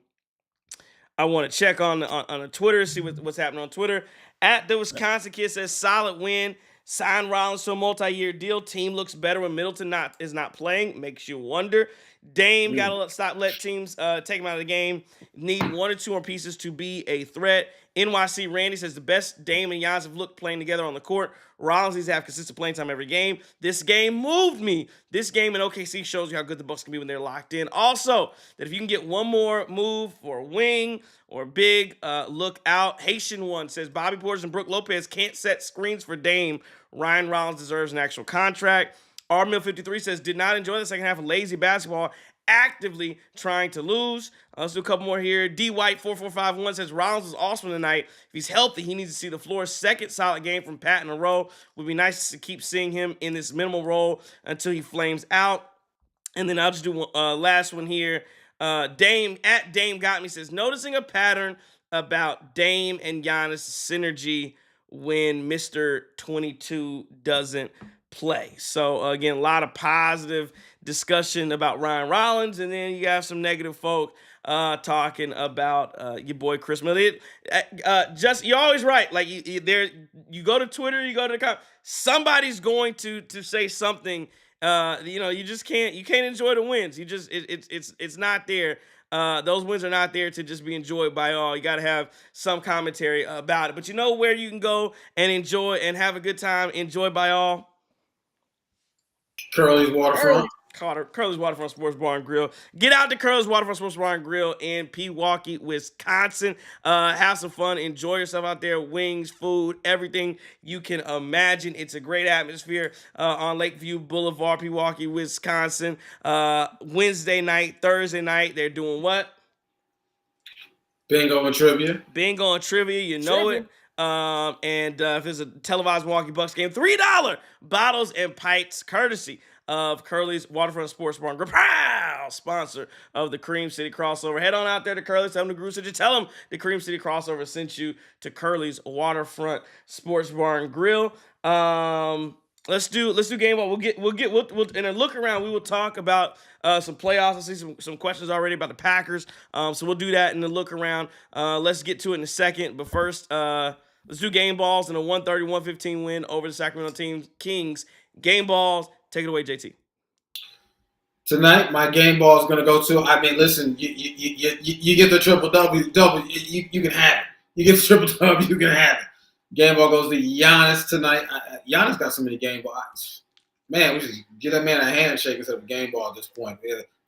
I want to check on the Twitter, see what's happening on Twitter. At the Wisconsin Kid says solid win. Sign Rollins to a multi-year deal. Team looks better when Middleton is not playing. Makes you wonder. Dame gotta let teams take him out of the game. Need one or two more pieces to be a threat. NYC Randy says the best Dame and Giannis have looked playing together on the court. Rollins needs to have consistent playing time every game. This game moved me. This game in OKC shows you how good the Bucks can be when they're locked in. Also, that if you can get one more move for a wing or big, look out. Haitian one says Bobby Portis and Brook Lopez can't set screens for Dame. Ryan Rollins deserves an actual contract. RMill53 says did not enjoy the second half of lazy basketball. Actively trying to lose. Let's do a couple more here. D White 4451 says Rollins was awesome tonight. If he's healthy, he needs to see the floor. Second solid game from Pat in a row. Would be nice to keep seeing him in this minimal role until he flames out. And then I'll just do one, last one here. Dame got me says noticing a pattern about Dame and Giannis synergy when Mr. 22 doesn't play. So again, a lot of positive discussion about Ryan Rollins, and then you have some negative folk talking about your boy Chris Miller. Just you're always right. Like you go to Twitter, you go to the comments, somebody's going to say something. You just can't enjoy the wins. You just it's not there. Those wins are not there to just be enjoyed by all. You got to have some commentary about it. But you know where you can go and enjoy and have a good time, enjoyed by all? Curly's Waterfront. Curly's Waterfront Sports Bar and Grill. Get out to Curly's Waterfront Sports Bar and Grill in Milwaukee, Wisconsin. Have some fun. Enjoy yourself out there. Wings, food, everything you can imagine. It's a great atmosphere on Lakeview Boulevard, Milwaukee, Wisconsin. Wednesday night, Thursday night, they're doing what? Bingo and trivia. You know it. And if there's a televised Milwaukee Bucks game, $3 bottles and pints courtesy of Curly's Waterfront Sports Bar and Grill, proud sponsor of the Cream City Crossover. Head on out there to Curly's, tell them the Groove City, tell them the Cream City Crossover sent you to Curly's Waterfront Sports Bar and Grill. Let's do game one. We'll in a look around. We will talk about some playoffs. I see some questions already about the Packers. So we'll do that in the look around. Let's get to it in a second. But first, let's do game balls and a 130-115 win over the Sacramento Kings. Game balls. Take it away, JT. Tonight, my game ball is going to go to. I mean, listen, you get the triple W. You can have it. You get the triple W. You can have it. Game ball goes to Giannis tonight. Giannis got so many game balls. Man, we should give that man a handshake instead of a game ball at this point.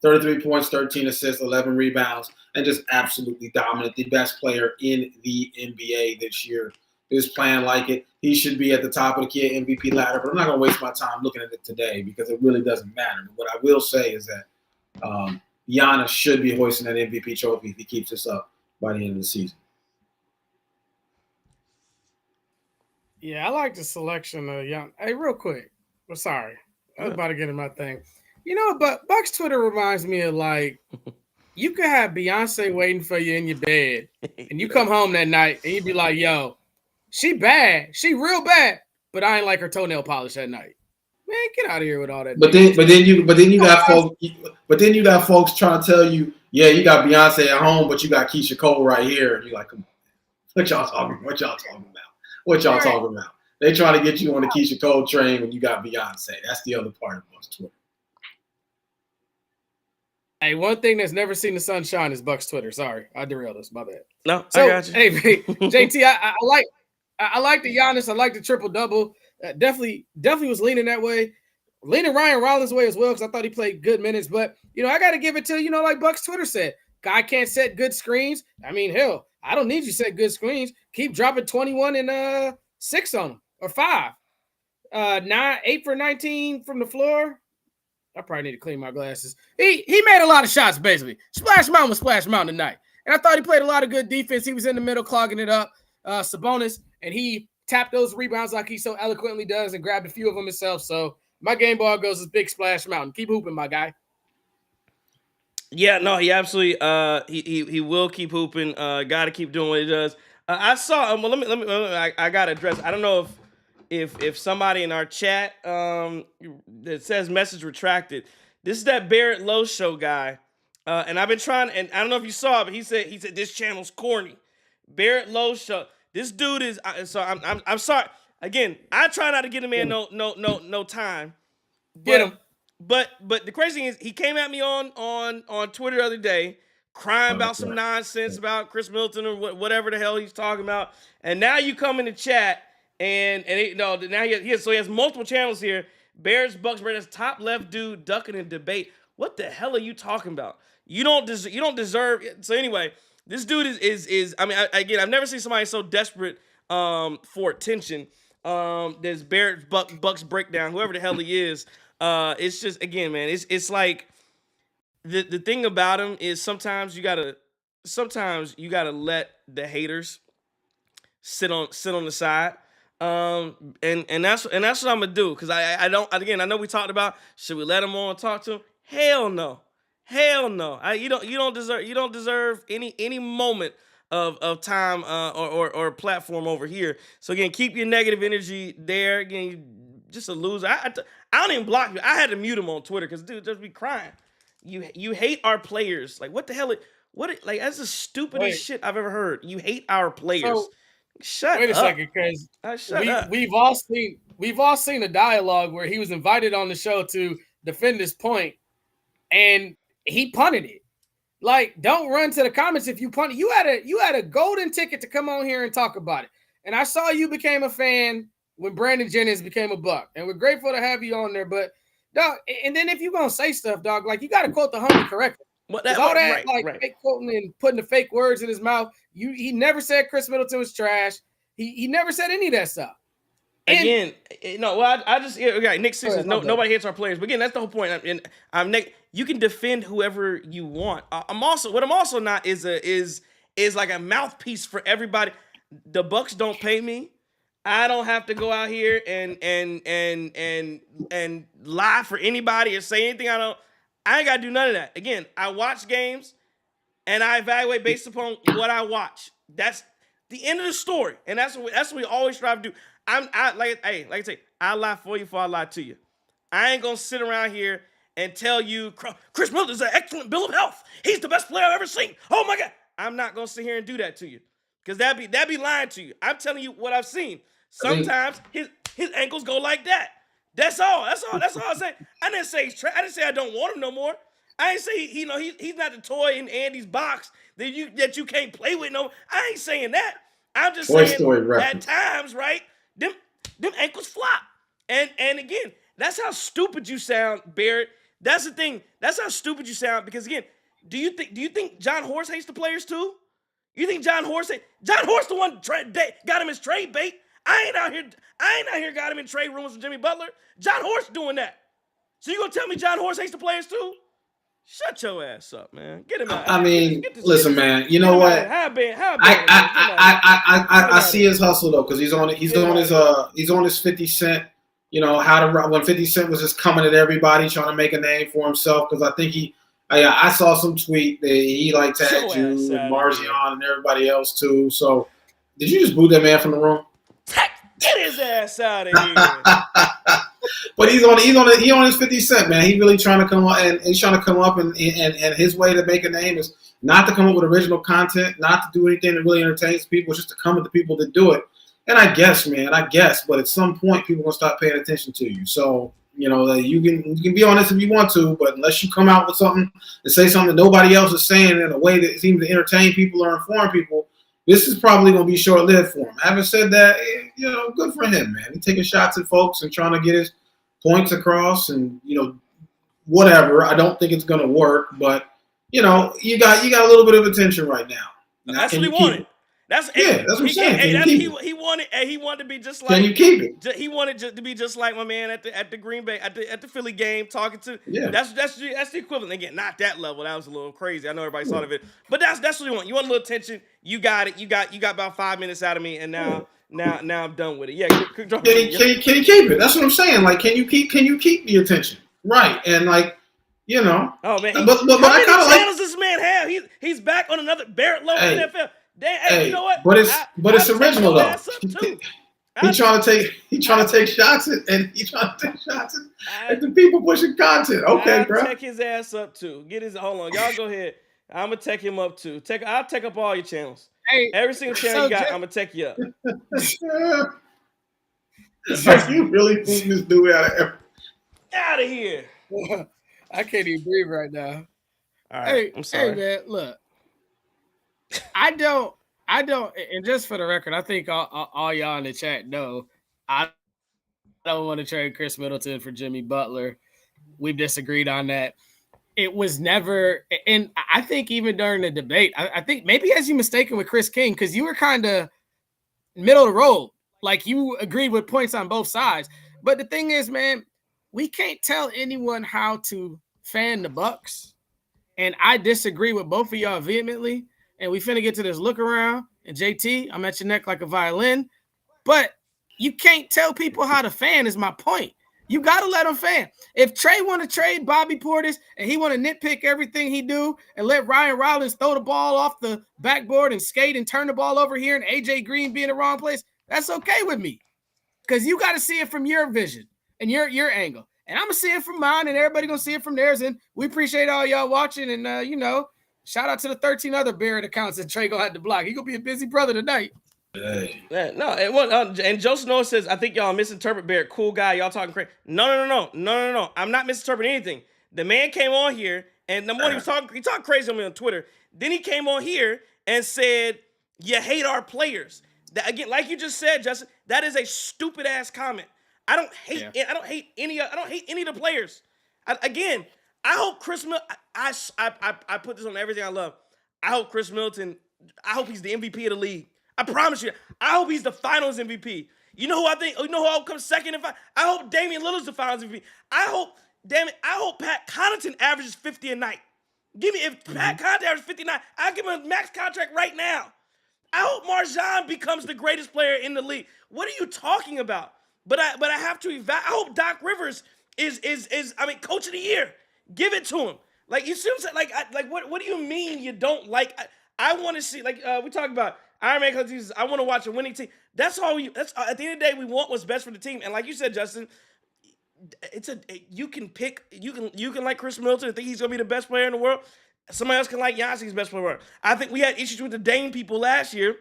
33 points, 13 assists, 11 rebounds, and just absolutely dominant. The best player in the NBA this year is playing like it. He should be at the top of the kid MVP ladder, but I'm not going to waste my time looking at it today because it really doesn't matter. But what I will say is that Giannis should be hoisting that MVP trophy if he keeps this up by the end of the season. Yeah, I like the selection of young. Hey, real quick. Well, sorry. I was about to get in my thing. You know, but Bucks Twitter reminds me of like, you could have Beyonce waiting for you in your bed, and you come home that night, and you be like, yo, she bad. She real bad, but I ain't like her toenail polish that night. Man, get out of here with all that. But then you got folks trying to tell you, yeah, you got Beyonce at home, but you got Keisha Cole right here. And you're like, come on. What y'all talking about? They trying to get you on the Keisha Cole train when you got Beyonce. That's the other part of Bucks Twitter. Hey, one thing that's never seen the sunshine is Bucks Twitter. Sorry, I derailed us. My bad. No, I got you. Hey, JT, I like the Giannis. I like the triple double. Definitely was leaning that way. Leaning Ryan Rollins' way as well because I thought he played good minutes. But I got to give it to like Bucks Twitter said, guy can't set good screens. I mean, hell, I don't need you to set good screens. Keep dropping 21 and 6 on them or 5. 8 for 19 from the floor. I probably need to clean my glasses. He made a lot of shots, basically. Splash Mountain was Splash Mountain tonight. And I thought he played a lot of good defense. He was in the middle clogging it up. Sabonis, and he tapped those rebounds like he so eloquently does and grabbed a few of them himself. So my game ball goes as Big Splash Mountain. Keep hooping, my guy. Yeah, no, he absolutely he will keep hooping. Got to keep doing what he does. I saw. Well, let me. I got to address. I don't know if somebody in our chat that says message retracted. This is that Barrett Lowe show guy, and I've been trying. And I don't know if you saw it, but he said this channel's corny. Barrett Lowe show. This dude is. So I'm sorry. Again, I try not to get a man no time. Get him. But the crazy thing is, he came at me on Twitter the other day, crying about some nonsense about Chris Middleton or whatever the hell he's talking about. And now you come in the chat and now he has multiple channels here. Bears, Bucks, Bears, top left dude ducking in debate. What the hell are you talking about? You don't deserve. So anyway, this dude is. I mean, again, I've never seen somebody so desperate for attention. There's Barrett's Bucks breakdown, whoever the hell he is. It's just, again, man, it's like the thing about him is sometimes you gotta let the haters sit on the side. And that's what I'm gonna do, because I know we talked about, should we let him on and talk to him? Hell no. You don't deserve any moment of time or platform over here. So again, keep your negative energy there. Again, you just a loser. I don't even block you. I had to mute him on Twitter because dude just be crying. You hate our players. Like, what the hell? Like, that's the stupidest shit I've ever heard. You hate our players. So, shut wait up. a second, because we've all seen a dialogue where he was invited on the show to defend his point, and he punted it. Like, don't run to the comments if you punt it. You had a golden ticket to come on here and talk about it. And I saw you became a fan when Brandon Jennings became a Buck. And we're grateful to have you on there. But, dog, and then if you're going to say stuff, dog, like, you got to quote the homie correctly. Fake quoting and putting the fake words in his mouth. He never said Chris Middleton was trash. He never said any of that stuff. Again, no. Well, I just Nick Sixers. Nobody hates our players. But again, that's the whole point. I'm Nick. You can defend whoever you want. I'm also not is like a mouthpiece for everybody. The Bucks don't pay me. I don't have to go out here and lie for anybody or say anything. I ain't gotta do none of that. Again, I watch games and I evaluate based upon what I watch. That's the end of the story, and that's what we always strive to do. Like I say, I lie for you before I lie to you. I ain't gonna sit around here and tell you Chris Middleton's an excellent bill of health. He's the best player I've ever seen. Oh my God. I'm not gonna sit here and do that to you. Because that'd be lying to you. I'm telling you what I've seen. Sometimes his ankles go like that. That's all I say. I didn't say I didn't say I don't want him no more. I ain't say he's not the toy in Andy's box that you can't play with no. I ain't saying that. I'm just saying at times, right? Them ankles flop. And again, that's how stupid you sound, Barrett. That's the thing. That's how stupid you sound. Because again, do you think John Horst hates the players too? You think John Horst the one got him his trade bait? I ain't out here got him in trade rooms with Jimmy Butler. John Horst doing that. So you gonna tell me John Horst hates the players too? Shut your ass up, man. Get him out. I mean, listen, man. You know what? I see his hustle though, because he's on his 50 Cent. You know when 50 Cent was just coming at everybody trying to make a name for himself. Because I think I saw some tweet that he tagged you and Marzion and everybody else too. So did you just boot that man from the room? Get his ass out of here. But he on his 50 Cent, man. He really trying to come up and he's trying to come up and his way to make a name is not to come up with original content, not to do anything that really entertains people, just to come at the people that do it. And I guess, but at some point people are gonna start paying attention to you. So, you can be honest if you want to, but unless you come out with something and say something that nobody else is saying in a way that seems to entertain people or inform people, this is probably going to be short-lived for him. Having said that, good for him, man. He's taking shots at folks and trying to get his points across and, whatever. I don't think it's going to work, but, you got a little bit of attention right now. That's what he wanted. That's what I'm saying. He wanted to be just like. Can you keep it? He wanted to be just like my man at the Green Bay at the Philly game talking to. Yeah. That's the equivalent. Again, not that level. That was a little crazy. I know everybody thought of it, but that's what you want. You want a little attention. You got it. You got about 5 minutes out of me, and now I'm done with it. Yeah. Can you keep it? That's what I'm saying. Like, can you keep the attention? Right. And like, you know. Oh man. But how many channels does this man have? He's back on another Barrett Lowe NFL. You know what? But it's original though. He's trying to take shots at the people pushing content. Okay, bro. I'll take his ass up too. Hold on, y'all go ahead. I'm gonna take him up too. I'll take up all your channels. Hey, every single channel you got, I'm gonna take you up. You really putting this dude out of here? I can't even breathe right now. All right, I'm sorry. Hey man, look. I don't, and just for the record, I think all y'all in the chat know I don't want to trade Chris Middleton for Jimmy Butler. We've disagreed on that. It was never, and I think even during the debate, I think maybe as you mistaken with Chris King, because you were kind of middle of the road. Like you agreed with points on both sides. But the thing is, man, we can't tell anyone how to fan the Bucks. And I disagree with both of y'all vehemently. And we finna get to this look around. And JT, I'm at your neck like a violin. But you can't tell people how to fan is my point. You got to let them fan. If Trey want to trade Bobby Portis and he want to nitpick everything he do and let Ryan Rollins throw the ball off the backboard and skate and turn the ball over here and AJ Green be in the wrong place, that's okay with me. Because you got to see it from your vision and your angle. And I'm going to see it from mine and everybody going to see it from theirs. And we appreciate all y'all watching. And, shout out to the 13 other Barrett accounts that Trey going to have to block. He going to be a busy brother tonight. Hey. Yeah, no, and Joseph Noah says, I think y'all misinterpret Barrett. Cool guy, y'all talking crazy. No. I'm not misinterpreting anything. The man came on here, and number one, he talked crazy on me on Twitter. Then he came on here and said, you hate our players. That, again, like you just said, Justin, that is a stupid ass comment. I don't hate any of the players. I hope Chris Middleton, I put this on everything I love. I hope Chris Middleton, I hope he's the MVP of the league. I promise you. I hope he's the Finals MVP. You know who I think? You know who I'll come second? I hope Damian Lillard's the Finals MVP. I hope Pat Connaughton averages 50 a night. If Pat Connaughton averages 59, I'll give him a max contract right now. I hope MarJon becomes the greatest player in the league. What are you talking about? But I have to I hope Doc Rivers is coach of the year. Give it to him. Like, you see what I'm saying? What do you mean you don't like? I want to see, we talk about Iron Man coaches. I want to watch a winning team. That's all. That's at the end of the day, we want what's best for the team. And like you said, Justin, you can pick. You can like Chris Middleton and think he's gonna be the best player in the world. Somebody else can like Giannis, he's the best player in the world. I think we had issues with the Dame people last year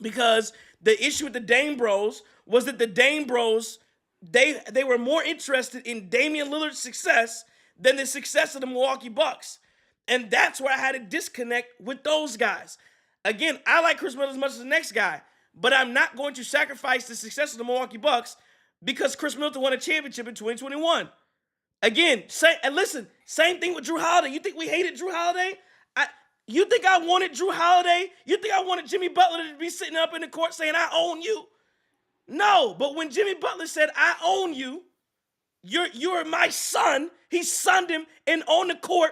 because the issue with the Dame Bros was that the Dame Bros they were more interested in Damian Lillard's success than the success of the Milwaukee Bucks, and that's where I had a disconnect with those guys. Again, I like Chris Middleton as much as the next guy, but I'm not going to sacrifice the success of the Milwaukee Bucks because Chris Middleton won a championship in 2021. Again, same thing with Drew Holiday. You think we hated Drew Holiday? You think I wanted Drew Holiday? You think I wanted Jimmy Butler to be sitting up in the court saying, I own you? No, but when Jimmy Butler said, I own you, you're my son, he sunned him and on the court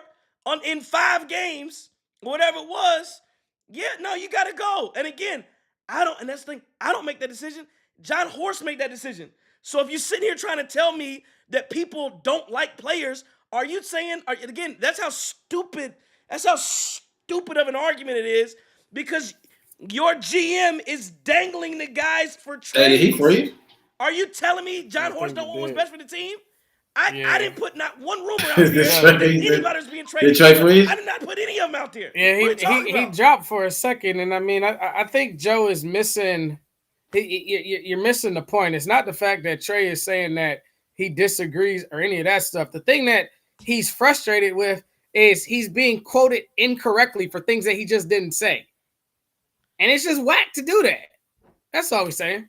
in 5 games, whatever it was. Yeah, no, you got to go. And again, and that's the thing, I don't make that decision. John Horst made that decision. So if you're sitting here trying to tell me that people don't like players, are you saying, again, that's how stupid of an argument it is, because your GM is dangling the guys for trades. Hey, did he free? Are you telling me John Horst don't want what's best for the team? I didn't put not one rumor out there that anybody was being traded. I did not put any of them out there. Yeah, he dropped for a second, and I think Joe is missing. You're missing the point. It's not the fact that Trey is saying that he disagrees or any of that stuff. The thing that he's frustrated with is he's being quoted incorrectly for things that he just didn't say, and it's just whack to do that. That's all we're saying.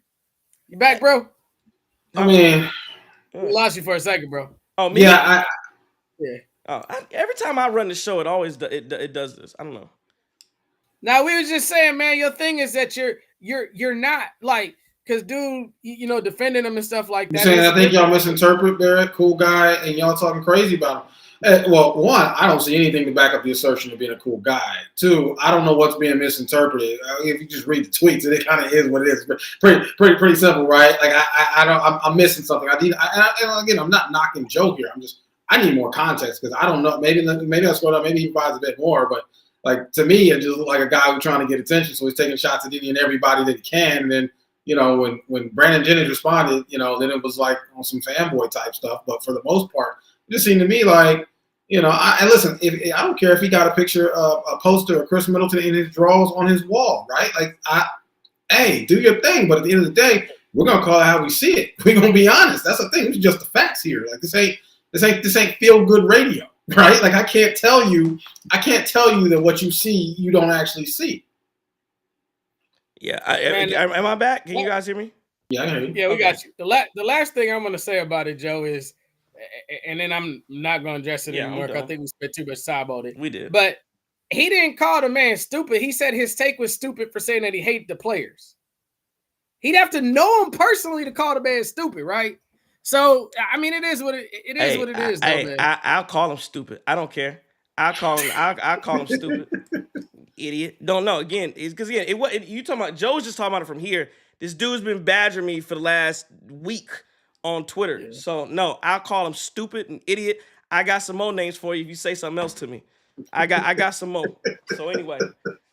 You back, bro? I mean. We lost you for a second, bro. Oh, me? Yeah. Every time I run the show, it always it does this. I don't know. Now we was just saying, man, your thing is that you're not like, because dude, defending him and stuff like You're that. saying I think y'all misinterpret Barrett, cool guy, and y'all talking crazy about him. Well, one, I don't see anything to back up the assertion of being a cool guy. Two, I don't know what's being misinterpreted. If you just read the tweets, it kind of is what it is. But pretty simple, right? Like I'm missing something. And again, I'm not knocking Joe here. I need more context because I don't know. Maybe I screwed up. Maybe he provides a bit more, but like to me, it just looked like a guy who's trying to get attention, so he's taking shots at any and everybody that he can. And then, when Brandon Jennings responded, then it was like on some fanboy type stuff. But for the most part, it just seemed to me like, and listen, I don't care if he got a picture of a poster of Chris Middleton in his drawers on his wall, right? Like, hey, do your thing. But at the end of the day, we're gonna call it how we see it. We're gonna be honest. That's the thing. It's just the facts here. Like this ain't feel good radio, right? Like I can't tell you that what you see you don't actually see. Yeah, am I back? Can you guys hear me? Yeah, I hear you. Yeah, we got you. The last thing I'm gonna say about it, Joe, is, and then I'm not gonna address it anymore. I think we spent too much time on it. We did, but he didn't call the man stupid. He said his take was stupid for saying that he hated the players. He'd have to know him personally to call the man stupid, right? So I mean, it is what it is. Man. I'll call him stupid. I don't care. I'll call him stupid. Idiot. Don't know. Again, it's because you talking about Joe's just talking about it from here. This dude's been badgering me for the last week on Twitter. Yeah. So no, I'll call him stupid and idiot. I got some more names for you if you say something else to me. I got some more. So anyway,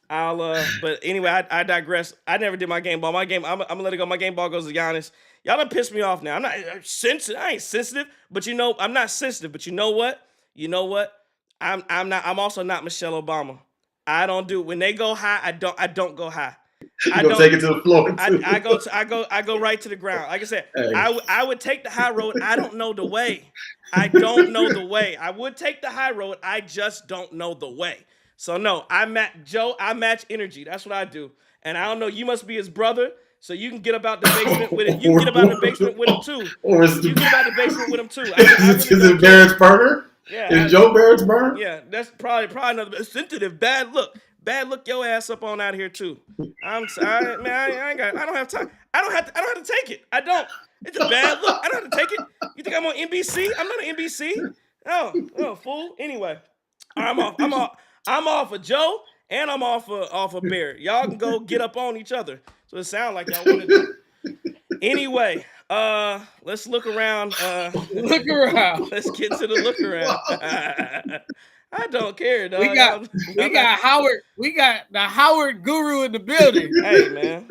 but anyway, I digress. I never did my game ball. I'm gonna let it go. My game ball goes to Giannis. Y'all done pissed me off now. I'm sensitive. I ain't sensitive, but I'm not sensitive. But you know what? I'm not. I'm also not Michelle Obama. I don't do when they go high. I don't go high. I don't take it to the floor. I go right to the ground. Like I said, hey. I would take the high road. I don't know the way. I don't know the way. I would take the high road. I just don't know the way. So no, I match energy. That's what I do. And I don't know. You must be his brother, so you can get about the basement with it. You can get about the basement with him too. You get about the basement with him too. Is it Barrett's burner? Yeah, is Joe Barrett's burner? Yeah, that's probably another sensitive bad look. Bad look your ass up on out here too. I'm sorry, man. I don't have time. I don't have to take it. I don't. It's a bad look. I don't have to take it. You think I'm on NBC? I'm not on NBC. Oh, fool. Anyway, I'm off of Joe and I'm off of Barrett. Y'all can go get up on each other. So it sounds like y'all want to do. Anyway, let's look around. Look around. Let's get to the look around. I don't care, dog. We got Howard. We got the Howard guru in the building. Hey, man.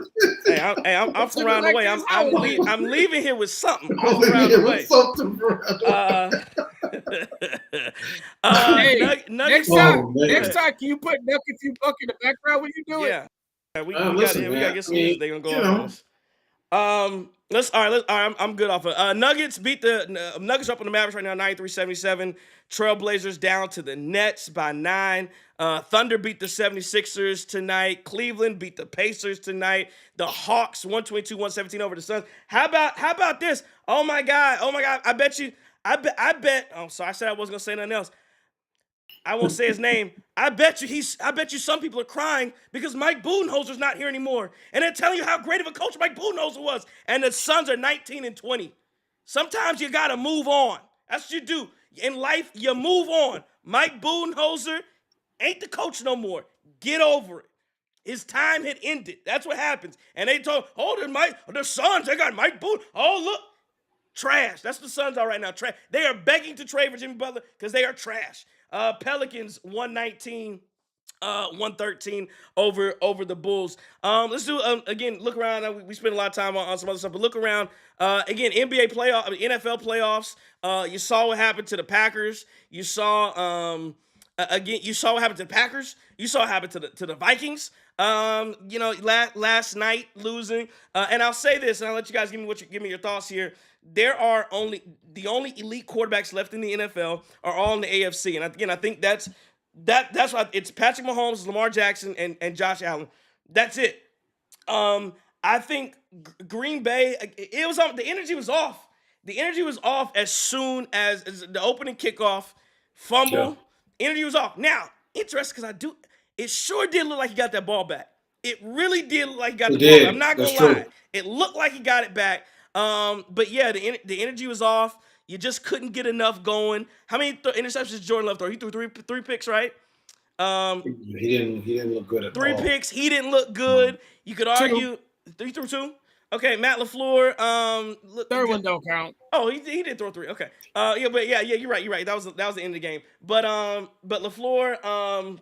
I'm from around the way. I'm leaving here with something. I'm from around the way. Next time, can you put Nuck If You Buck in the background when you do it? Yeah. We gotta get some music. They're gonna go on this. All right. I'm good off of Nuggets beat the Nuggets up on the Mavericks right now, 93-77. Trailblazers down to the Nets by 9. Thunder beat the 76ers tonight. Cleveland beat the Pacers tonight. The Hawks 122-117 over the Suns. How about this? Oh my God. I bet. Oh, sorry. I said I wasn't gonna say nothing else. I won't say his name. I bet you some people are crying because Mike Budenholzer's not here anymore. And they're telling you how great of a coach Mike Budenholzer was. And the Suns are 19-20. Sometimes you got to move on. That's what you do. In life, you move on. Mike Budenholzer ain't the coach no more. Get over it. His time had ended. That's what happens. And they told, the Suns, they got Mike Buden. Oh, look. Trash. That's what the Suns are right now. Trash. They are begging to trade for Jimmy Butler because they are trash. Pelicans 119-113 over the Bulls. Let's do again. Look around. We spent a lot of time on some other stuff, but look around. Again, NFL playoffs. You saw what happened to the Packers. You saw You saw what happened to the Packers. You saw what happened to the Vikings. Last night losing. And I'll say this, and I'll let you guys give me your thoughts here. There are the only elite quarterbacks left in the NFL are all in the AFC, and again, I think that's why it's Patrick Mahomes, Lamar Jackson, and Josh Allen. That's it. I think Green Bay. The energy was off. The energy was off as soon as the opening kickoff fumble. Yeah. Energy was off. Now, interesting because it sure did look like he got that ball back. It really did look like he got It the ball back. did. I'm not That's gonna lie. true. It looked like he got it back. But yeah, the energy was off. You just couldn't get enough going. How many interceptions did Jordan Love throw? He threw three picks, right? He didn't look good at Three all. picks. He didn't look good. You could argue 3 through 2. Okay, Matt LaFleur. Third one don't count. Oh, he did throw 3. Okay. Yeah, you're right. That was the end of the game. But LaFleur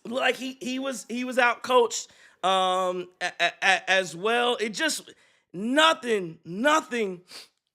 looked like he was out coached as well. It just nothing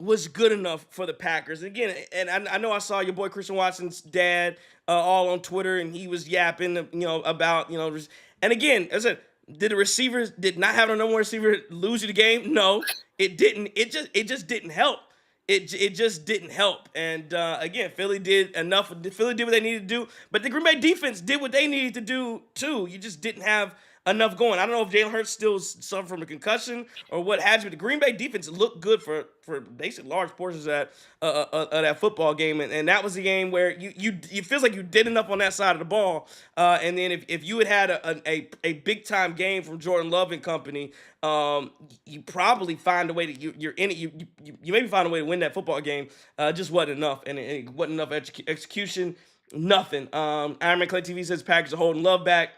was good enough for the Packers. Again, and I know I saw your boy Christian Watson's dad all on Twitter, and he was yapping, about, and again, as I said, did the receivers did not have a number one receiver lose you the game? No, it didn't. It just didn't help. It just didn't help. And again, Philly did enough. Philly did what they needed to do, but the Green Bay defense did what they needed to do too. You just didn't have enough going. I don't know if Jalen Hurts still suffered from a concussion or what have you, but the Green Bay defense looked good for basically large portions of that football game, and that was the game where you feels like you did enough on that side of the ball, and then if you had a big time game from Jordan Love and company, you probably find a way to you're in it. You maybe find a way to win that football game. Just wasn't enough, and it wasn't enough execution. Nothing. Iron Man Clay TV says Packers are holding Love back,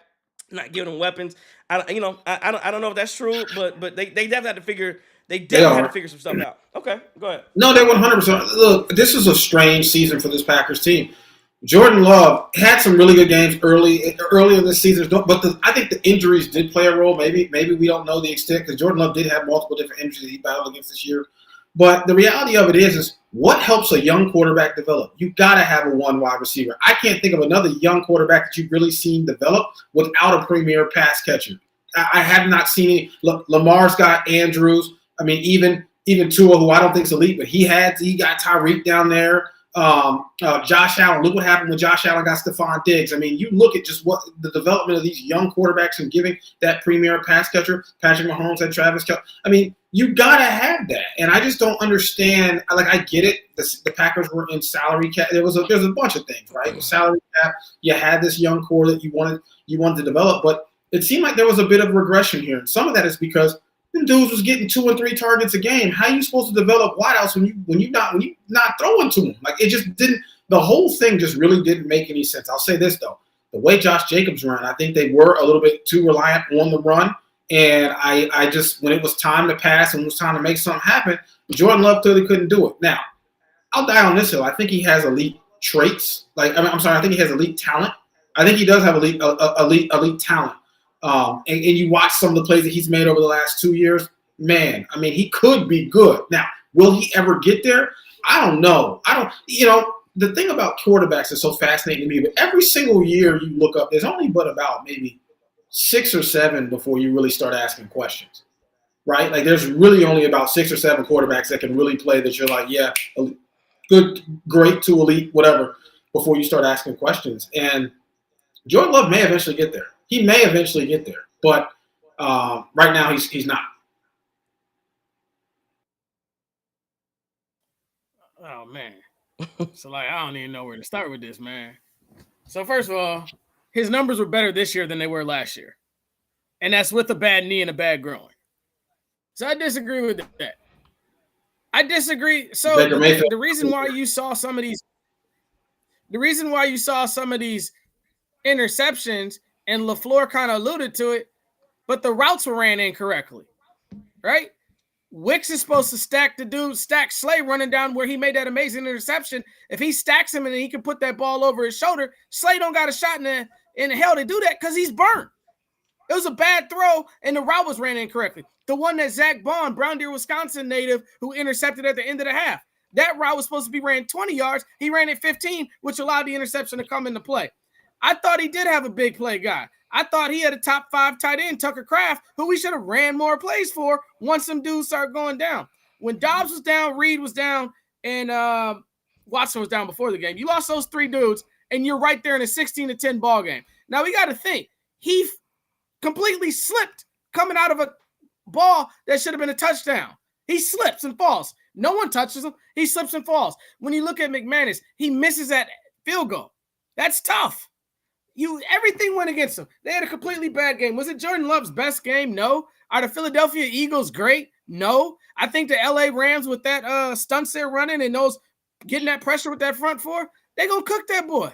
not giving them weapons. I don't know if that's true, but they definitely have to figure. They definitely have to figure some stuff out. Okay, go ahead. No, they 100%. Look, this is a strange season for this Packers team. Jordan Love had some really good games early in this season, but I think the injuries did play a role. Maybe we don't know the extent, because Jordan Love did have multiple different injuries that he battled against this year. But the reality of it is what helps a young quarterback develop? You got to have a one wide receiver. I can't think of another young quarterback that you've really seen develop without a premier pass catcher. I have not seen any. Look, Lamar's got Andrews. I mean, even Tua, who I don't think is elite, but he got Tyreek down there. Josh Allen. Look what happened when Josh Allen got Stephon Diggs. I mean, you look at just what the development of these young quarterbacks and giving that premier pass catcher. Patrick Mahomes had Travis Kelce. I mean, you gotta have that, and I just don't understand. Like, I get it. The Packers were in salary cap. There's a bunch of things, right? The salary cap. You had this young core that you wanted to develop, but it seemed like there was a bit of regression here, and some of that is because them dudes was getting 2 and 3 targets a game. How are you supposed to develop wideouts when you're not throwing to them? Like, it just didn't. The whole thing just really didn't make any sense. I'll say this though: the way Josh Jacobs ran, I think they were a little bit too reliant on the run. And I just, when it was time to pass and it was time to make something happen, Jordan Love clearly couldn't do it. Now, I'll die on this hill. I think he has elite traits. I think he has elite talent. I think he does have elite talent. And you watch some of the plays that he's made over the last 2 years, man, I mean, he could be good. Now, will he ever get there? I don't know. The thing about quarterbacks is so fascinating to me, but every single year you look up, there's only but about maybe 6 or 7 before you really start asking questions, right? Like, there's really only about 6 or 7 quarterbacks that can really play that you're like, yeah, good, great to elite, whatever, before you start asking questions. And Jordan Love may eventually get there. He may eventually get there, but right now he's not. Oh, man. So, I don't even know where to start with this, man. So, first of all, his numbers were better this year than they were last year. And that's with a bad knee and a bad groin. So, I disagree with that. I disagree. So, the reason why you saw some of these interceptions, and LaFleur kind of alluded to it, but the routes were ran incorrectly, right? Wicks is supposed to stack Slay running down where he made that amazing interception. If he stacks him and he can put that ball over his shoulder, Slay don't got a shot in the hell to do that because he's burnt. It was a bad throw, and the route was ran incorrectly. The one that Zach Bond, Brown Deer, Wisconsin native, who intercepted at the end of the half, that route was supposed to be ran 20 yards. He ran it 15, which allowed the interception to come into play. I thought he did have a big play guy. I thought he had a top 5 tight end, Tucker Kraft, who we should have ran more plays for once some dudes started going down. When Dobbs was down, Reed was down, and Watson was down before the game. You lost those 3 dudes, and you're right there in a 16-10 ball game. Now, we got to think. He completely slipped coming out of a ball that should have been a touchdown. He slips and falls. No one touches him. He slips and falls. When you look at McManus, he misses that field goal. That's tough. Everything went against them. They had a completely bad game. Was it Jordan Love's best game? No. Are the Philadelphia Eagles great? No. I think the LA Rams with that stunts they're running and those getting that pressure with that front four, they're going to cook that boy.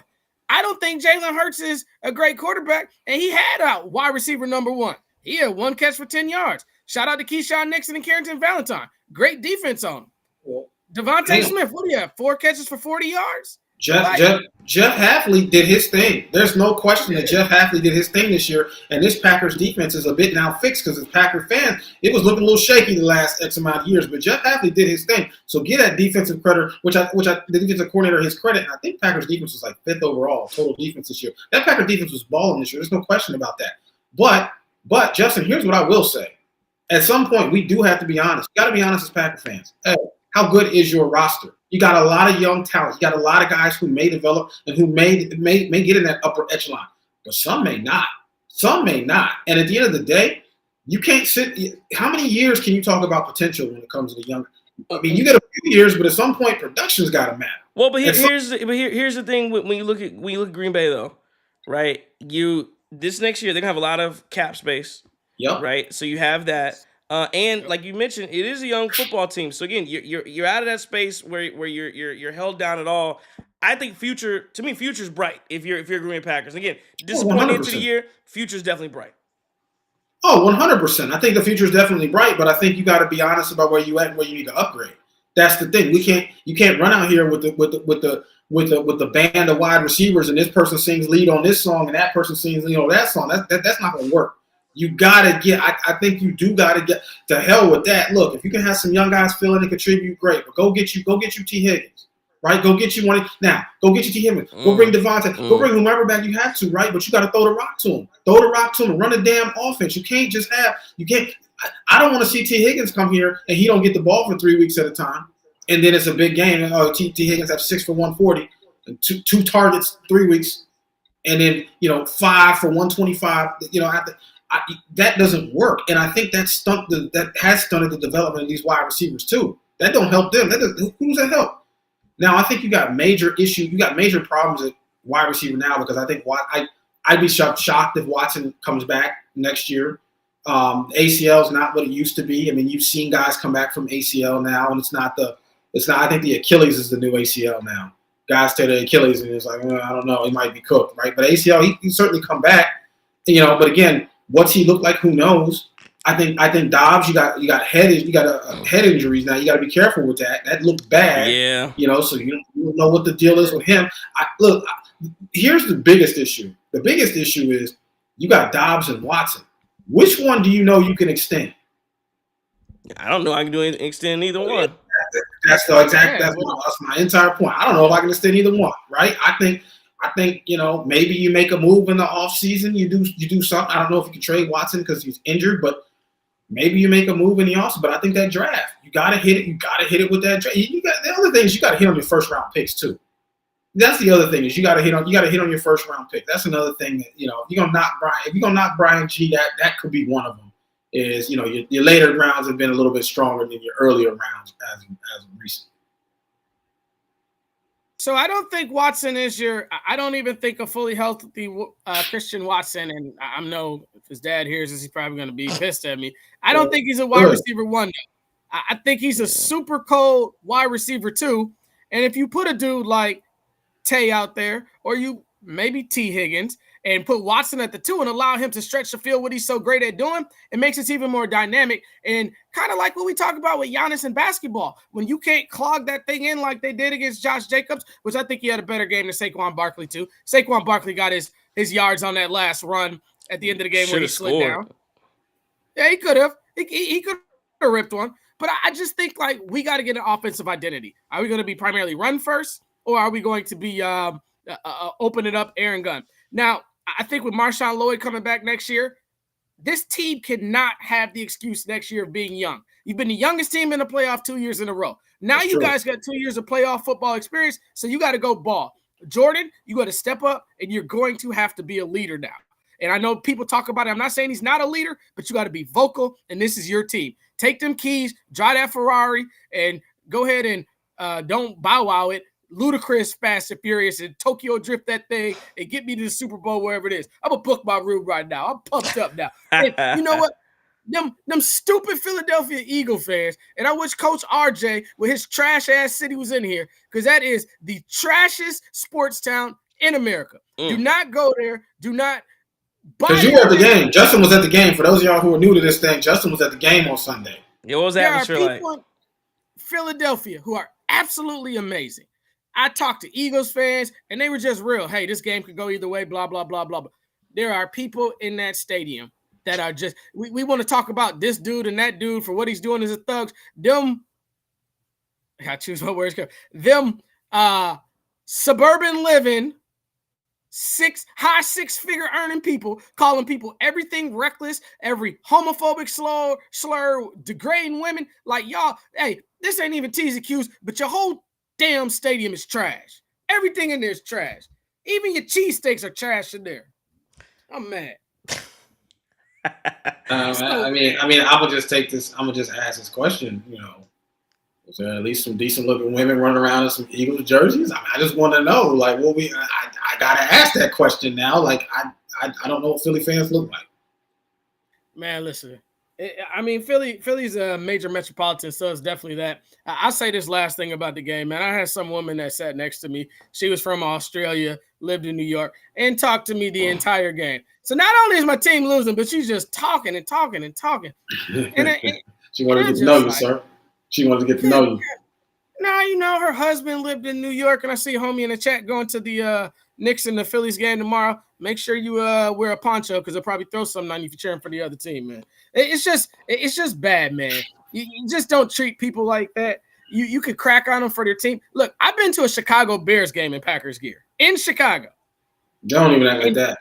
I don't think Jalen Hurts is a great quarterback, and he had a wide receiver number one. He had 1 catch for 10 yards. Shout out to Keyshawn Nixon and Carrington Valentine. Great defense on him. Well, Devontae Smith, what do you have? 4 catches for 40 yards? Jeff Hafley did his thing. There's no question that Jeff Hafley did his thing this year, and this Packers defense is a bit now fixed because as Packer fans, it was looking a little shaky the last X amount of years. But Jeff Hafley did his thing. So give that defensive credit, which I the defensive coordinator his credit. And I think Packers defense was like 5th overall total defense this year. That Packers defense was balling this year. There's no question about that. But Justin, here's what I will say. At some point, we do have to be honest. You got to be honest as Packer fans. Hey, how good is your roster? You got a lot of young talent. You got a lot of guys who may develop and who may get in that upper echelon, but some may not. Some may not. And at the end of the day, you can't sit. How many years can you talk about potential when it comes to the young? I mean, you get a few years, but at some point, production's got to matter. Well, but here's the thing when you look at Green Bay though, right? This next year they're gonna have a lot of cap space. Yep. Right. So you have that. And like you mentioned, it is a young football team. So again, you're out of that space where you're held down at all. I think future's bright if you're Green Bay Packers. Again, disappointed into the year, future's definitely bright. Oh, 100%. I think the future is definitely bright, but I think you got to be honest about where you at and where you need to upgrade. That's the thing. You can't run out here with the band of wide receivers and this person sings lead on this song and that person sings lead on that song. That's not going to work. You gotta get. I think you do gotta get to hell with that. Look, if you can have some young guys fill in and contribute, great. But go get you T. Higgins, right? Go get you one. Now, go get you T. Higgins. Go bring Devontae. Go bring whomever back you have to, right? But you got to throw the rock to him. Throw the rock to him and run a damn offense. You can't just have. You can't. I don't want to see T. Higgins come here and he don't get the ball for 3 weeks at a time, and then it's a big game. And T. Higgins have 6 for 140 and two targets 3 weeks, and then 5 for 125. That doesn't work, and I think that has stunted the development of these wide receivers too. That don't help them. Who's that help? Now I think you got major issues. You got major problems at wide receiver now because I think I'd be shocked if Watson comes back next year. ACL is not what it used to be. I mean, you've seen guys come back from ACL now, and it's not. I think the Achilles is the new ACL now. Guys tear the Achilles, and it's like I don't know. He might be cooked, right? But ACL, he certainly come back. But again. What's he look like? Who knows? I think Dobbs. You got head injuries now. You got to be careful with that. That looked bad. Yeah. So you don't know what the deal is with him. Here's the biggest issue. The biggest issue is you got Dobbs and Watson. Which one do you know you can extend? I don't know. I can extend either one. That's my entire point. I don't know if I can extend either one. Right? I think maybe you make a move in the offseason. You do something. I don't know if you can trade Watson because he's injured, but maybe you make a move in the offseason. But I think that draft, you got to hit it. You got to hit it with that draft. The other thing is you got to hit on your first round picks too. That's the other thing is you got to hit on your first round pick. That's another thing that if you're gonna knock Brian G, that could be one of them. Is your later rounds have been a little bit stronger than your earlier rounds as recent. So I don't think Watson is I don't even think a fully healthy Christian Watson, and I know if his dad hears this, he's probably going to be pissed at me. I don't think he's a wide receiver 1. I think he's a super cold wide receiver 2. And if you put a dude like Tay out there, or you maybe T. Higgins, and put Watson at the 2 and allow him to stretch the field, what he's so great at doing, it makes it even more dynamic. And kind of like what we talk about with Giannis in basketball, when you can't clog that thing in like they did against Josh Jacobs, which I think he had a better game than Saquon Barkley too. Saquon Barkley got his yards on that last run at the end of the game where he slid down. Yeah, he could have. He could have ripped one. But I just think like we got to get an offensive identity. Are we going to be primarily run first, or are we going to be open it up, air and gun? Now, I think with Marshawn Lloyd coming back next year, this team cannot have the excuse next year of being young. You've been the youngest team in the playoff 2 years in a row. Now That's you true. Guys got 2 years of playoff football experience, so you got to go ball. Jordan, you got to step up, and you're going to have to be a leader now. And I know people talk about it. I'm not saying he's not a leader, but you got to be vocal, and this is your team. Take them keys, drive that Ferrari, and go ahead and don't bow wow it. Ludacris Fast and Furious and Tokyo Drift that thing and get me to the Super Bowl, wherever it is. I'm going to book my room right now. I'm pumped up now. And you know what? Them stupid Philadelphia Eagle fans, and I wish Coach RJ with his trash-ass city was in here, because that is the trashiest sports town in America. Do not go there. Do not buy. Because you were at the game. Justin was at the game. For those of y'all who are new to this thing, Justin was at the game on Sunday. Yeah, what was the atmosphere like? In Philadelphia who are absolutely amazing. I talked to Eagles fans, and they were just real. Hey, this game could go either way, blah, blah, blah, blah, blah. There are people in that stadium that are just, we want to talk about this dude and that dude for what he's doing as a thugs. Them, I choose what words. Them suburban living, high six-figure earning people, calling people everything reckless, every homophobic slur, degrading women. Like, y'all, hey, this ain't even T's and Q's, but your whole damn stadium is trash. Everything in there is trash. Even your cheesesteaks are trash in there. I'm mad. I mean, I would just take this. I'm gonna just ask this question. You know, is there at least some decent looking women running around in some Eagles jerseys? I just want to know. Like, I gotta ask that question now. Like, I don't know what Philly fans look like. Man, listen. I mean, Philly's a major metropolitan, so it's definitely that. I'll say this last thing about the game, man. I had some woman that sat next to me. She was from Australia, lived in New York, and talked to me the entire game. So not only is my team losing, but she's just talking and talking and talking. She wanted to get to know you, sir. She wanted to get to know you. Now, you know, her husband lived in New York, and I see a homie in the chat going to the Knicks and the Phillies game tomorrow. Make sure you wear a poncho, because they'll probably throw something on you if you're cheering for the other team, man. It's just bad, man. You just don't treat people like that. You could crack on them for their team. Look, I've been to a Chicago Bears game in Packers gear in Chicago. Don't even act like that.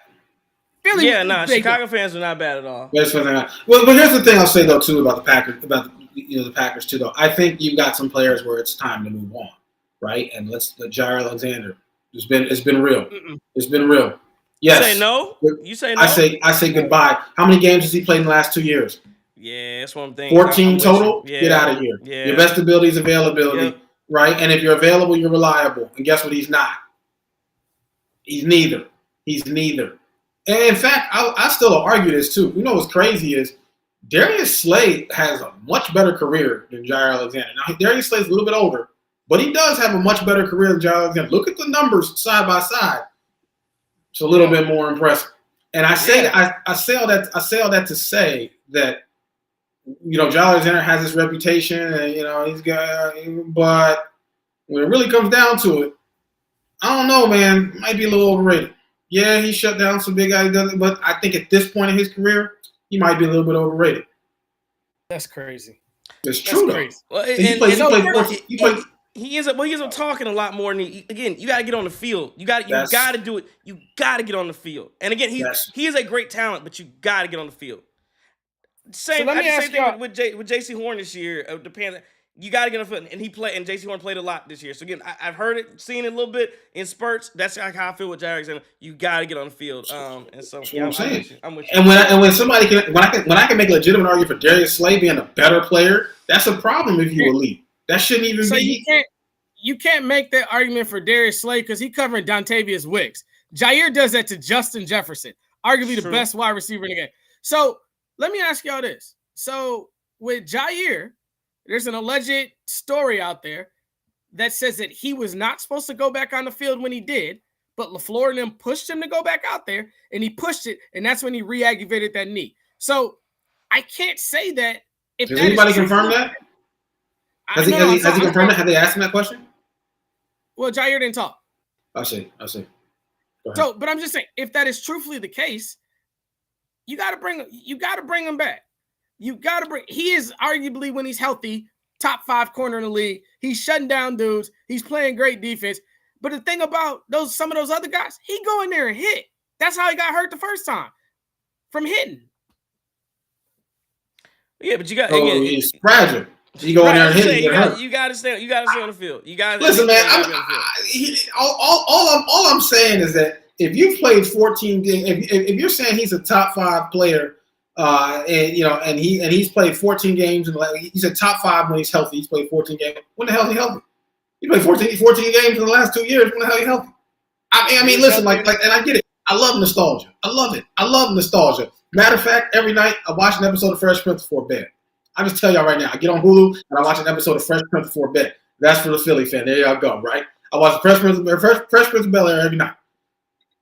Philly, Chicago fans are not bad at all. Well, but here's the thing I'll say though too about the Packers, the Packers too though. I think you've got some players where it's time to move on, right? And let's Jair Alexander. It's been real. It's been real. Yes. You say no? You say no? I say goodbye. How many games has he played in the last 2 years? Yeah, that's one thing. 14 total? Yeah. Get out of here. Yeah. Your best ability is availability, right? And if you're available, you're reliable. And guess what? He's not. He's neither. And in fact, I still argue this too. You know what's crazy is Darius Slay has a much better career than Jair Alexander. Now, Darius Slay's a little bit older, but he does have a much better career than Jair Alexander. Look at the numbers side by side. It's a little bit more impressive. And I say all that to say that, you know, Jair Alexander has this reputation, and you know he's got. But when it really comes down to it, I don't know, man. It might be a little overrated. Yeah, he shut down some big guys, but I think at this point in his career, he might be a little bit overrated. That's crazy. It's true, though. Well, he ends up talking a lot more. You got to get on the field. You got to do it. You got to get on the field. And again, he is a great talent, but you got to get on the field. Same thing with J.C. Horn this year. The Panthers. You got to get on the field, and J.C. Horn played a lot this year. So again, I've heard it, seen it a little bit in spurts. That's how I feel with Jair Alexander. You got to get on the field. And so I'm saying. I'm with you. And when somebody when I can make a legitimate argument for Darius Slay being a better player, that's a problem if you elite. That shouldn't even be. You can't make that argument for Darius Slay because he covering Dontavius Wicks. Jair does that to Justin Jefferson, arguably the best wide receiver in the game. So let me ask y'all this. So with Jair, there's an alleged story out there that says that he was not supposed to go back on the field when he did, but LaFleur and them pushed him to go back out there, and he pushed it, and that's when he re-aggravated that knee. So I can't say that. Has anybody confirmed that? Has he confirmed it? Have they asked him that question? Well, Jair didn't talk. I see. So, but I'm just saying, if that is truthfully the case, you got to bring him back. He is arguably, when he's healthy, top 5 corner in the league. He's shutting down dudes. He's playing great defense. But the thing about some of those other guys, he go in there and hit. That's how he got hurt the first time, from hitting. Yeah, but you got he's fragile. You go in there and hit. You got to stay on the field. You got to listen, man. All I'm saying is that if you've played 14 games, if you're saying he's a top 5 player. And he's played 14 games, and he's a top 5 when he's healthy. He's played 14 games. When the hell is he healthy? He played 14 games in the last 2 years. When the hell he healthy? I mean, listen, like, and I get it. I love nostalgia. I love it. I love nostalgia. Matter of fact, every night I watch an episode of Fresh Prince before bed. I just tell y'all right now, I get on Hulu and I watch an episode of Fresh Prince before bed. That's for the Philly fan. There y'all go, right? I watch Fresh Prince of Bel-Air every night.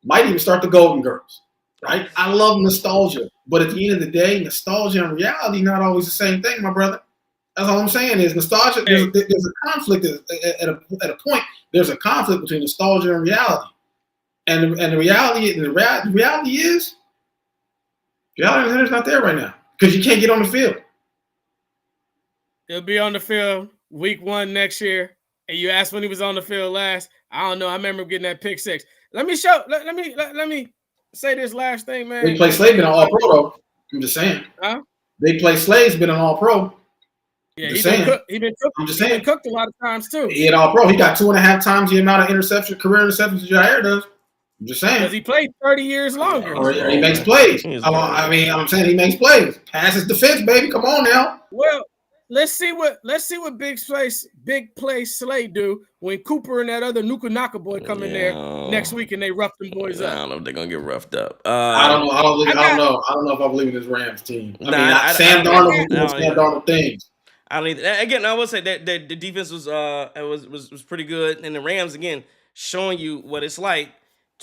Might even start the Golden Girls, right? I love nostalgia. But at the end of the day, nostalgia and reality not always the same thing, my brother. That's all I'm saying is nostalgia. There's a conflict at a point. There's a conflict between nostalgia and reality. And the reality is, reality is not there right now because you can't get on the field. He'll be on the field week 1 next year. And you asked when he was on the field last. I don't know. I remember getting that pick 6. Let me say this last thing, man. They play Slade been an All-Pro though. I'm just saying. Huh? They play Slade's been an All-Pro. Yeah, he's been cooked a lot of times too. He an All-Pro. He got 2.5 times the amount of career interceptions that Jair does. I'm just saying. Because he played 30 years longer. Or he makes plays. I'm saying he makes plays. Passes defense, baby. Come on now. Well, let's see what big play Slade do when Cooper and that other Nuka Naka boy come in there next week and they rough them boys up. I don't know if they're gonna get roughed up. I don't know. I don't know if I believe in this Rams team. Sam Darnold doing Sam Darnold things. I don't either. Again, I will say that the defense was pretty good, and the Rams again showing you what it's like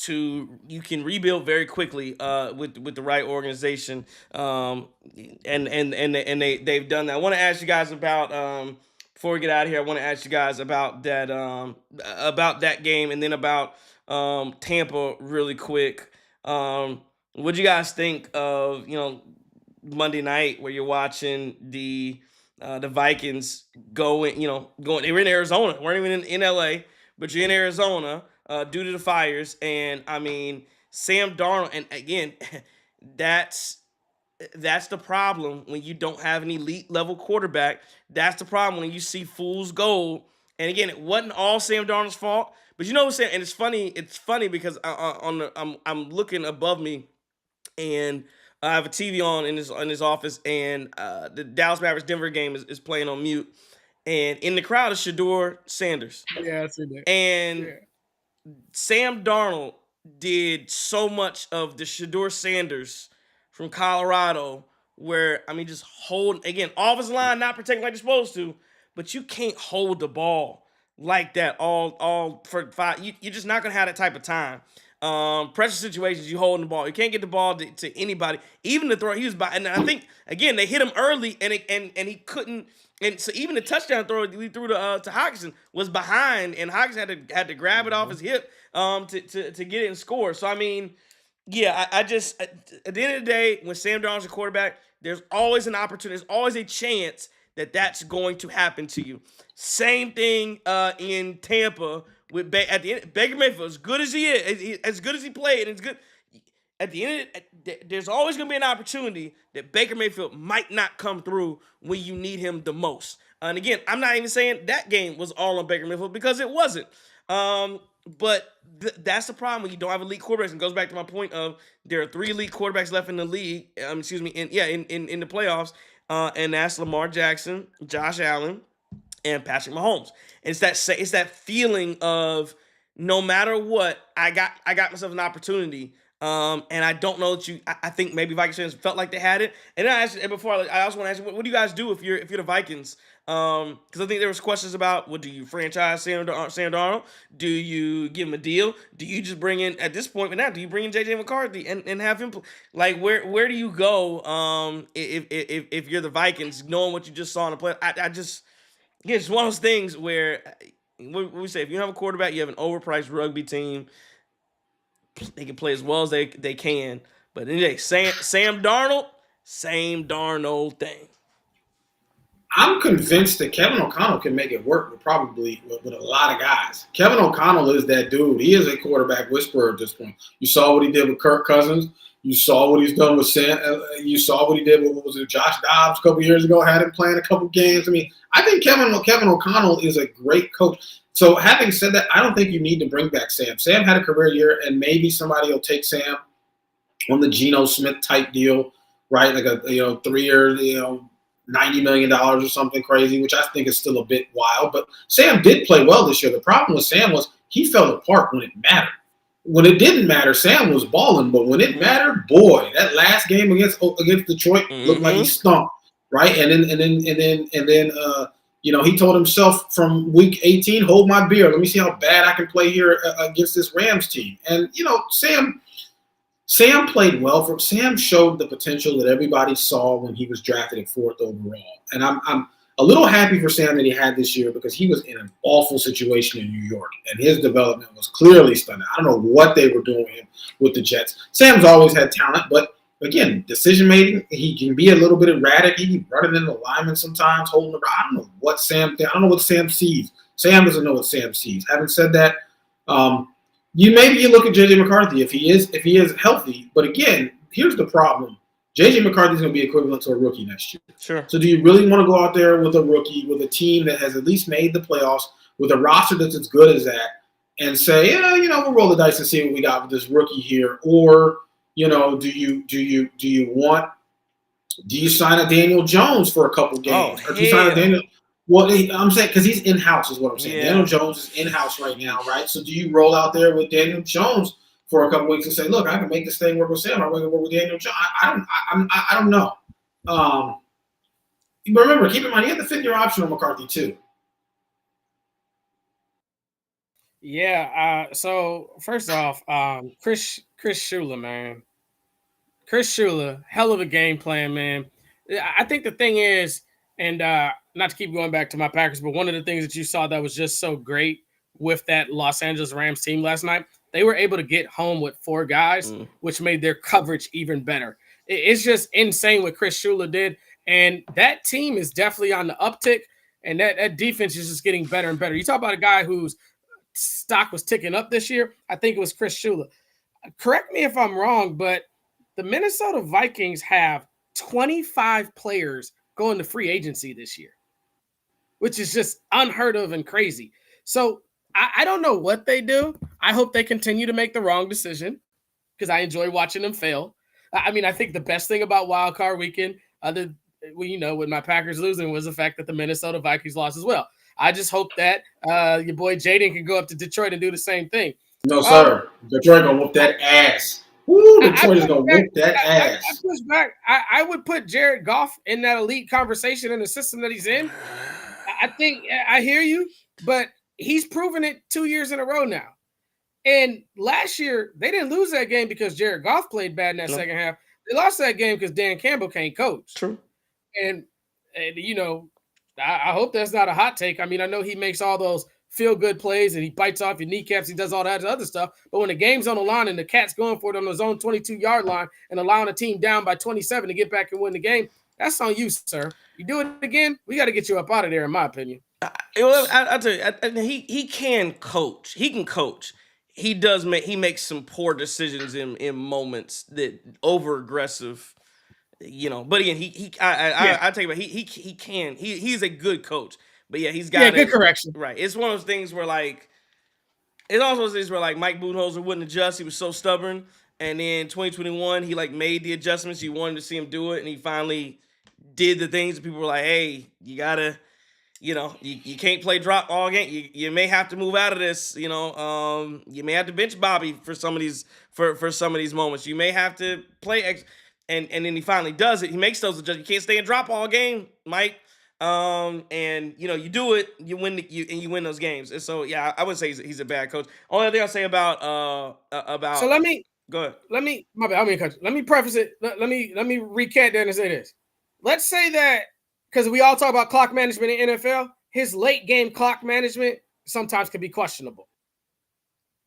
you can rebuild very quickly with the right organization, and they've done that. I want to ask you guys about before we get out of here. I want to ask you guys about that game, and then about Tampa really quick. What do you guys think of Monday night where you're watching the Vikings going? They were in Arizona, weren't even in LA, but you're in Arizona. Due to the fires, and I mean Sam Darnold, and again, that's the problem when you don't have an elite level quarterback. That's the problem when you see fool's gold. And again, it wasn't all Sam Darnold's fault, but you know what I'm saying. And it's funny. It's funny because I'm looking above me, and I have a TV on in his office, and the Dallas Mavericks Denver game is playing on mute, and in the crowd is Shedeur Sanders. Yeah, I see that. And Sam Darnold did so much of the Shedeur Sanders from Colorado where, just hold, again, offensive line not protecting like you're supposed to, but you can't hold the ball like that all for 5. You're just not going to have that type of time. Pressure situations, you holding the ball. You can't get the ball to anybody. Even the throw, he was by, and I think, again, they hit him early, and he couldn't. And so even the touchdown throw he threw to Hockenson was behind, and Hockenson had to grab it off his hip to get it and score. So I just at the end of the day, when Sam Darnold's a quarterback, there's always an opportunity. There's always a chance that's going to happen to you. Same thing in Tampa with at the end, Baker Mayfield. As good as he is, as good as he played, and it's good. At the end, there's always going to be an opportunity that Baker Mayfield might not come through when you need him the most. And again, I'm not even saying that game was all on Baker Mayfield because it wasn't. But that's the problem when you don't have elite quarterbacks. And it goes back to my point of there are 3 elite quarterbacks left in the league. In the playoffs, and that's Lamar Jackson, Josh Allen, and Patrick Mahomes. And it's that feeling of no matter what, I got myself an opportunity. And I don't know that I think maybe Vikings fans felt like they had it. And I also want to ask you, what do you guys do if you're the Vikings? Because I think there was questions about, do you franchise Sam Darnold? Do you give him a deal? Do you just bring in, at this point now, do you bring in J.J. McCarthy and have him like where do you go if you're the Vikings, knowing what you just saw in the play? It's one of those things where we say if you have a quarterback, you have an overpriced rugby team. They can play as well as they can. But anyway, Sam Darnold, same darn old thing. I'm convinced that Kevin O'Connell can make it work with a lot of guys. Kevin O'Connell is that dude. He is a quarterback whisperer at this point. You saw what he did with Kirk Cousins. You saw what he's done with Sam. You saw what he did with Josh Dobbs a couple years ago. Had him playing a couple games. I think Kevin O'Connell is a great coach. So having said that, I don't think you need to bring back Sam. Sam had a career year, and maybe somebody will take Sam on the Geno Smith type deal, right? Like a 3 year, $90 million or something crazy, which I think is still a bit wild. But Sam did play well this year. The problem with Sam was he fell apart when it mattered. When it didn't matter, Sam was balling, but when it mattered, boy, that last game against Detroit looked like he stunk, right? And then he told himself from week 18, hold my beer. Let me see how bad I can play here against this Rams team. And Sam played well. Sam showed the potential that everybody saw when he was drafted at 4th overall. And I'm a little happy for Sam that he had this year because he was in an awful situation in New York, and his development was clearly stunning. I don't know what they were doing with the Jets. Sam's always had talent, but again, decision making, he can be a little bit erratic. He can running into linemen sometimes, holding the. I don't know what Sam thinks. I don't know what Sam sees. Sam doesn't know what Sam sees. Having said that, you look at JJ McCarthy if he is healthy. But again, here's the problem. JJ McCarthy is going to be equivalent to a rookie next year. Sure. So do you really want to go out there with a rookie, with a team that has at least made the playoffs, with a roster that's as good as that, and say, we'll roll the dice and see what we got with this rookie here? Or, do you sign a Daniel Jones for a couple games? Or do you sign a Daniel? Well, I'm saying because he's in-house is what I'm saying. Yeah. Daniel Jones is in-house right now, right? So do you roll out there with Daniel Jones for a couple weeks and say, look, I can make this thing work with Sam. I'm going to work with Daniel Jones. I don't know. But remember, keep in mind, you have the 5th-year option on McCarthy too. Yeah. So first off, Chris Shula, man. Chris Shula, hell of a game plan, man. I think the thing is, and not to keep going back to my Packers, but one of the things that you saw that was just so great with that Los Angeles Rams team last night, they were able to get home with 4 guys, which made their coverage even better. It's just insane what Chris Shula did. And that team is definitely on the uptick, and that defense is just getting better and better. You talk about a guy whose stock was ticking up this year. I think it was Chris Shula. Correct me if I'm wrong, but the Minnesota Vikings have 25 players going to free agency this year, which is just unheard of and crazy. So I don't know what they do. I hope they continue to make the wrong decision because I enjoy watching them fail. I mean, I think the best thing about Wild Card Weekend, with my Packers losing, was the fact that the Minnesota Vikings lost as well. I just hope that your boy Jaden can go up to Detroit and do the same thing. No, sir. Detroit gonna whoop that ass. Woo, Detroit is gonna whoop that ass. I push back. I would put Jared Goff in that elite conversation in the system that he's in. I think I hear you, but he's proven it 2 years in a row now. And last year, they didn't lose that game because Jared Goff played bad in that second half. They lost that game because Dan Campbell can't coach. True. And I hope that's not a hot take. I mean, I know he makes all those feel-good plays and he bites off your kneecaps. He does all that other stuff. But when the game's on the line and the Cat's going for it on his own 22-yard line and allowing a team down by 27 to get back and win the game, that's on you, sir. You do it again, we got to get you up out of there, in my opinion. I'll tell you, he can coach. He can coach. He makes some poor decisions in moments that over aggressive, But again, I tell you about he's a good coach. But yeah, he's got good correction. Right. It's one of those things where Mike Budenholzer wouldn't adjust. He was so stubborn. And then 2021, he made the adjustments. You wanted to see him do it, and he finally did the things that people were like, hey, you gotta. You can't play drop all game. You may have to move out of this. You may have to bench Bobby for some of these for some of these moments. You may have to play and then he finally does it. He makes those adjustments. You can't stay and drop all game, Mike. And you do it. You win. You win those games. And so yeah, I would say he's a bad coach. Only thing I'll say about. So let me go ahead. Let me preface it. Let me recant that and say this. Let's say that. Because we all talk about clock management in NFL, his late game clock management sometimes can be questionable.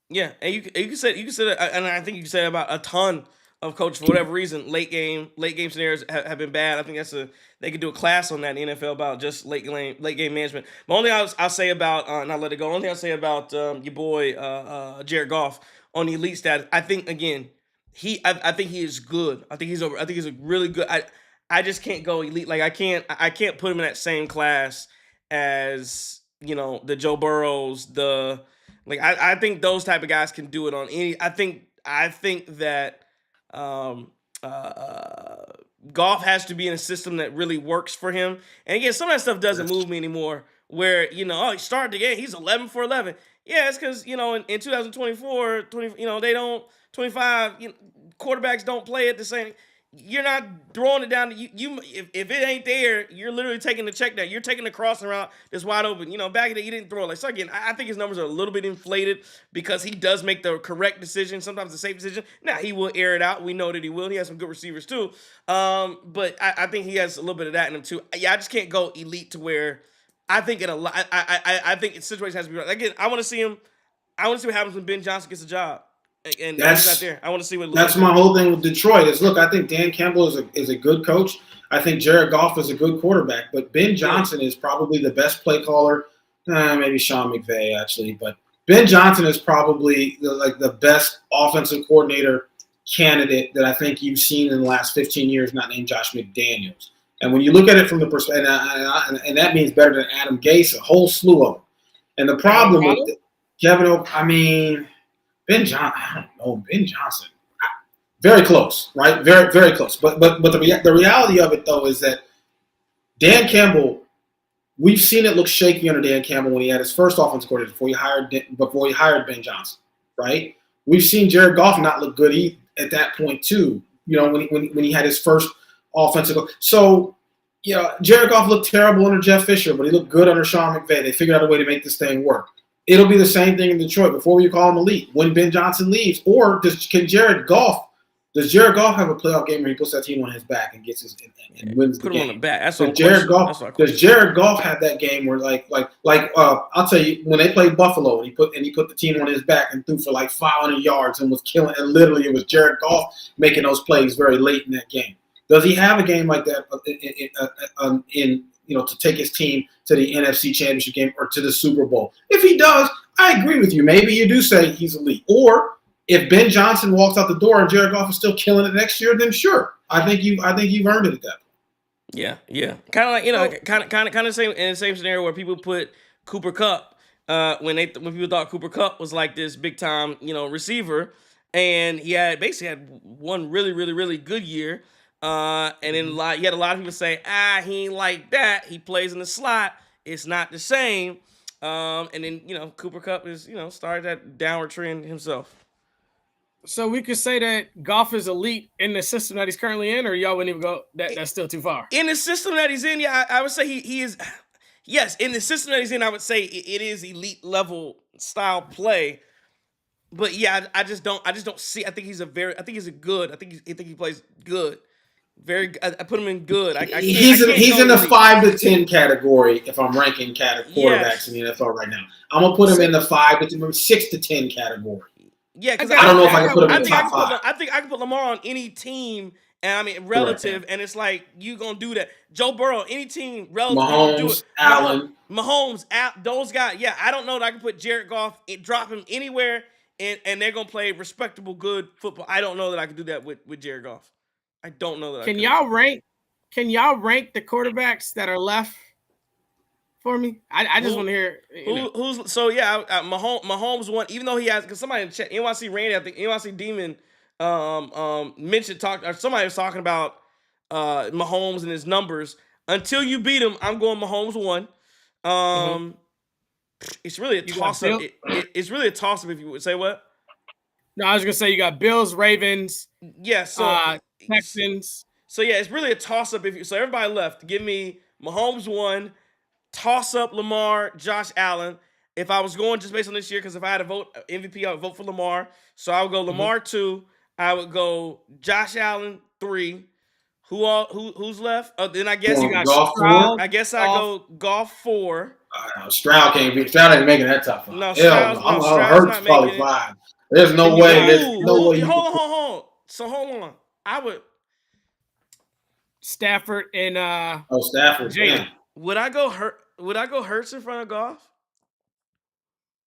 Yeah, and you can say, and I think you can say about a ton of coaches for whatever reason. Late game scenarios have been bad. I think they could do a class on that in the NFL about just late game management. But only I'll say about not let it go. Only thing I'll say about your boy Jared Goff on the elite status. I think again, I think he is good. I think he's a really good. I just can't go elite. I can't put him in that same class as the Joe Burrows. I think those type of guys can do it on any. I think that Goff has to be in a system that really works for him. And again, some of that stuff doesn't move me anymore. Where he started the game, he's 11 for 11. Yeah, it's because in 2024, they don't 25. Quarterbacks don't play at the same. You're not throwing it down. If it ain't there, you're literally taking the check down. You're taking the crossing route that's wide open. Back in the day, he didn't throw it. So again, I think his numbers are a little bit inflated because he does make the correct decision, sometimes the safe decision. Now, he will air it out. We know that he will. He has some good receivers too. But I think he has a little bit of that in him too. Yeah, I just can't go elite to where I think I think its situation has to be right. Again, I want to see him. I want to see what happens when Ben Johnson gets a job. And he's not there. I want to see what. That's my whole thing with Detroit. Look, I think Dan Campbell is a good coach. I think Jared Goff is a good quarterback, but Ben Johnson is probably the best play caller. Maybe Sean McVay actually, but Ben Johnson is probably the best offensive coordinator candidate that I think you've seen in the last 15 years, not named Josh McDaniels. And when you look at it from the perspective, and that means better than Adam Gase, a whole slew of them. And the problem with Kevin, Ben Johnson, I don't know. Ben Johnson, very close, right? Very, very close. But the reality of it, though, is that Dan Campbell, we've seen it look shaky under Dan Campbell when he had his first offensive coordinator before he hired Ben Johnson, right? We've seen Jared Goff not look good at that point too. When he had his first offensive. So, Jared Goff looked terrible under Jeff Fisher, but he looked good under Sean McVay. They figured out a way to make this thing work. It'll be the same thing in Detroit before you call him elite. When Ben Johnson leaves, or does Jared Goff have a playoff game where he puts that team on his back and gets and wins the game? Put him on the back. That's does Jared Goff have that game where I'll tell you, when they played Buffalo and he put the team on his back and threw for 500 yards and was killing, and literally it was Jared Goff making those plays very late in that game. Does he have a game like that to take his team to the NFC Championship game or to the Super Bowl? If he does, I agree with you. Maybe you do say he's elite. Or if Ben Johnson walks out the door and Jared Goff is still killing it next year, then sure, I think you've earned it at that point. Yeah. Kind of same in the same scenario where people put Cooper Kupp when people thought Cooper Kupp was like this big time receiver, and he had one really really really good year. And then you had a lot of people say, he ain't like that. He plays in the slot. It's not the same. And then, Cooper Kupp is, started that downward trend himself. So we could say that Goff is elite in the system that he's currently in, or y'all wouldn't even go, that's still too far? In the system that he's in, yeah, I would say he is, yes, in the system that he's in, I would say it is elite level style play. But yeah, I just don't see, I think he's a good, I think he plays good. I put him in good. He's in the 5 to 10 category if I'm ranking quarterbacks in the NFL right now. I'm gonna put him in the 5 to 6 to 10 category. Yeah, because I don't know if I can put him in the top 5. I think I can put Lamar on any team, and relative, and it's like you gonna do that. Joe Burrow, any team relative, Mahomes, do it. Allen, those guys. Yeah, I don't know that I can put Jared Goff, drop him anywhere, and they're gonna play respectable, good football. I don't know that I can do that with Jared Goff. I don't know that. Can y'all rank the quarterbacks that are left for me? I just want to hear who's. So yeah, Mahomes won, even though he has, because somebody in chat, NYC Randy, I think NYC Demon somebody was talking about Mahomes and his numbers. Until you beat him, I'm going Mahomes 1. It's really a toss up. It's really a toss up if you would say what. No, I was gonna say you got Bills, Ravens. Yeah, so Texans. So yeah, it's really a toss up. So everybody left. Give me Mahomes 1, toss up Lamar, Josh Allen. If I was going just based on this year, because if I had to vote MVP, I would vote for Lamar. So I would go Lamar 2. I would go Josh Allen 3. Who's left? Then I guess you got Stroud. I guess I go Goff 4. Stroud ain't making that top 5. No, Stroud's Hurts probably 5. There's no way. Hold on. So hold on. I would Stafford and Stafford. Yeah. Would I go Hurts in front of Goff?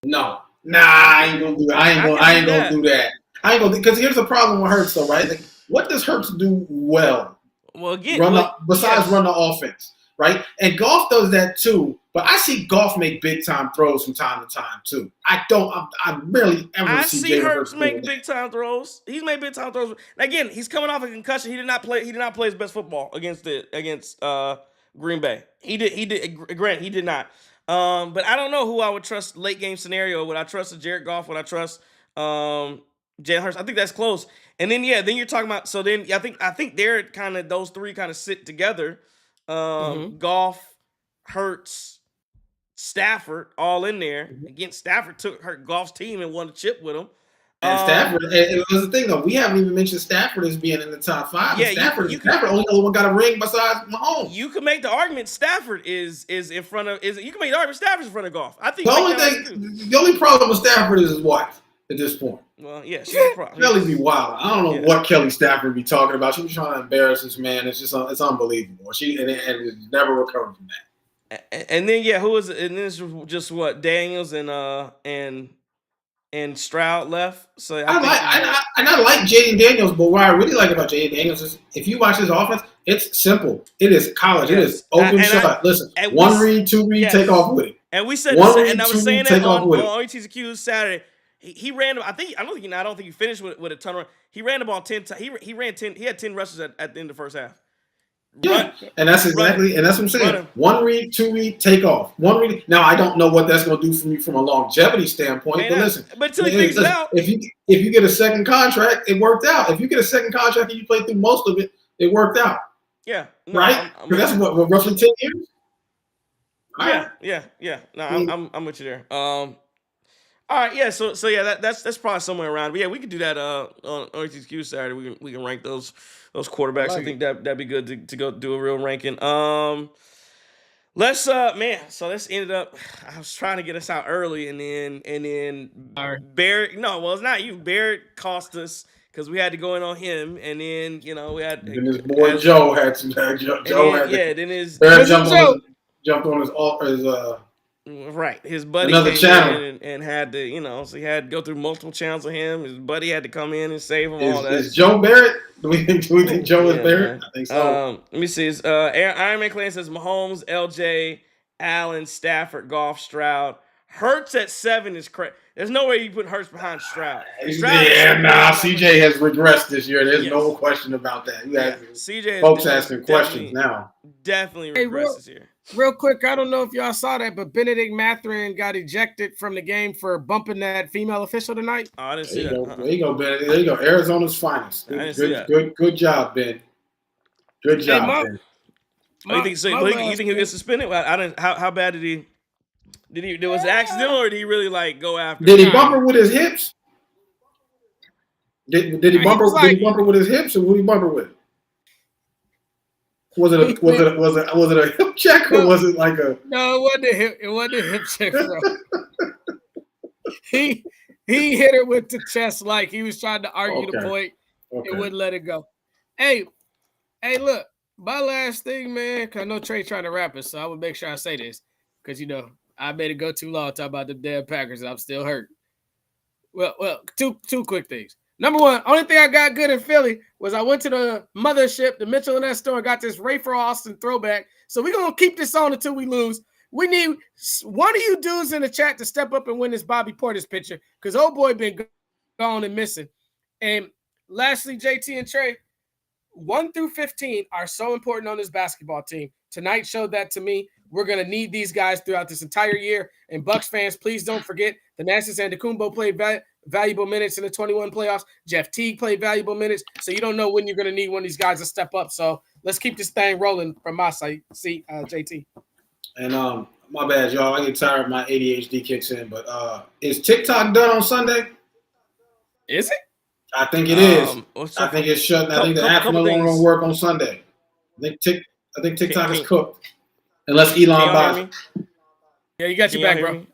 No. Nah, I ain't gonna do that. I ain't gonna do that. Because here's the problem with Hurts though, right? Like, what does Hurts do well? Well, again, run the offense. right? And Goff does that too. But I see Goff make big time throws from time to time too. I rarely ever see see Jalen Hurts Hurts make big time throws. He's made big time throws. Again, he's coming off a concussion. He did not play his best football against Green Bay. He did. Grant, he did not. But I don't know who I would trust late game scenario. Would I trust Jared Goff? Would I trust Jalen Hurts? I think that's close. And then then you're talking about. So then I think they're kind of those three kind of sit together. Goff, Hurts, Stafford, all in there. Again, Stafford hurt Goff's team and won the chip with him. And Stafford, it was the thing though. We haven't even mentioned Stafford as being in the top 5. Yeah, Stafford only other one got a ring besides Mahomes. You can make the argument Stafford is in front of you can make the argument Stafford's in front of Goff. I think the only problem with Stafford is his wife at this point. Well, yeah, she's a problem. Kelly be wild. I don't know what Kelly Stafford be talking about. She was trying to embarrass this man. It's unbelievable. She never recovered from that. And then who is it? And this was just what Daniels and Stroud left. So I like Jaden Daniels, but what I really like about Jaden Daniels is if you watch his offense, it's simple. It is college. Yes. It is open shot. Listen, one read, two read, take off with it. And we said I was saying that on OTCQ Saturday. He ran. I don't think he finished with a turnaround. He ran the ball 10 times. He ran 10. He had 10 rushes at the end of the first half. Yeah, and that's exactly, and that's what I'm saying. One read, two read, take off. One read. Now I don't know what that's going to do for me from a longevity standpoint, but listen. But until he figures it out, if you get a second contract, it worked out. If you get a second contract and you play through most of it, it worked out. Yeah, right. Because that's what roughly 10 years. Yeah. No, I'm with you there. All right, yeah. So that's probably somewhere around. But yeah, we could do that on RTQ Saturday. We can rank those quarterbacks. I think that'd be good to go do a real ranking. Let's so let's end it up. I was trying to get us out early, and then Barrett. No, well, it's not you. Barrett cost us because we had to go in on him, and then we had. Then his boy Joe had some. Then his Barrett jumped on his right, his buddy another came channel in and had to, so he had to go through multiple channels with him. His buddy had to come in and save him. All that. Is Joe Barrett? Do we think Joe is Barrett? I think so. Let me see. Iron Man Clan says Mahomes, LJ, Allen, Stafford, Goff, Stroud. Hurts at 7 is crazy. There's no way you put Hurts behind Stroud. CJ has regressed this year. There's no question about that. CJ folks asking questions now. Definitely regressed this year. Real quick, I don't know if y'all saw that, but Benedict Mathurin got ejected from the game for bumping that female official tonight. Oh, I didn't see that. There you go, Benedict. There you go. Arizona's finest. Good job, Ben. Good job, Ben. You think he'll get suspended? I didn't. How bad did he? Was it accidental or did he really go after? Did he bump her with his hips? Did he bump her with his hips, or what did he bump her with? Was it a hip check or was it like a? No, it wasn't a hip check, bro. he hit her with the chest like he was trying to argue the point. Okay. It wouldn't let it go. Hey, look, my last thing, man. Cause I know Trey's trying to wrap it, so I would make sure I say this because I made it go too long talking about the damn Packers, and I'm still hurt. Well, two quick things. Number one, only thing I got good in Philly was I went to the mothership, the Mitchell and Ness store, and got this Ray for Austin throwback. So we're going to keep this on until we lose. We need one of you dudes in the chat to step up and win this Bobby Portis picture because old boy been gone and missing. And lastly, JT and Trey, 1 through 15 are so important on this basketball team. Tonight showed that to me. We're going to need these guys throughout this entire year. And Bucks fans, please don't forget Thanasis Antetokounmpo played valuable minutes in the 21 playoffs. Jeff Teague played valuable minutes. So you don't know when you're going to need one of these guys to step up. So let's keep this thing rolling from my side. See, JT. And my bad, y'all. I get tired. My ADHD kicks in. But is TikTok done on Sunday? Is it? I think it is. I think it's shut. I think the app no longer going to work on Sunday. I think TikTok is cooked. Unless Elon buys it. Yeah, you got your back, bro.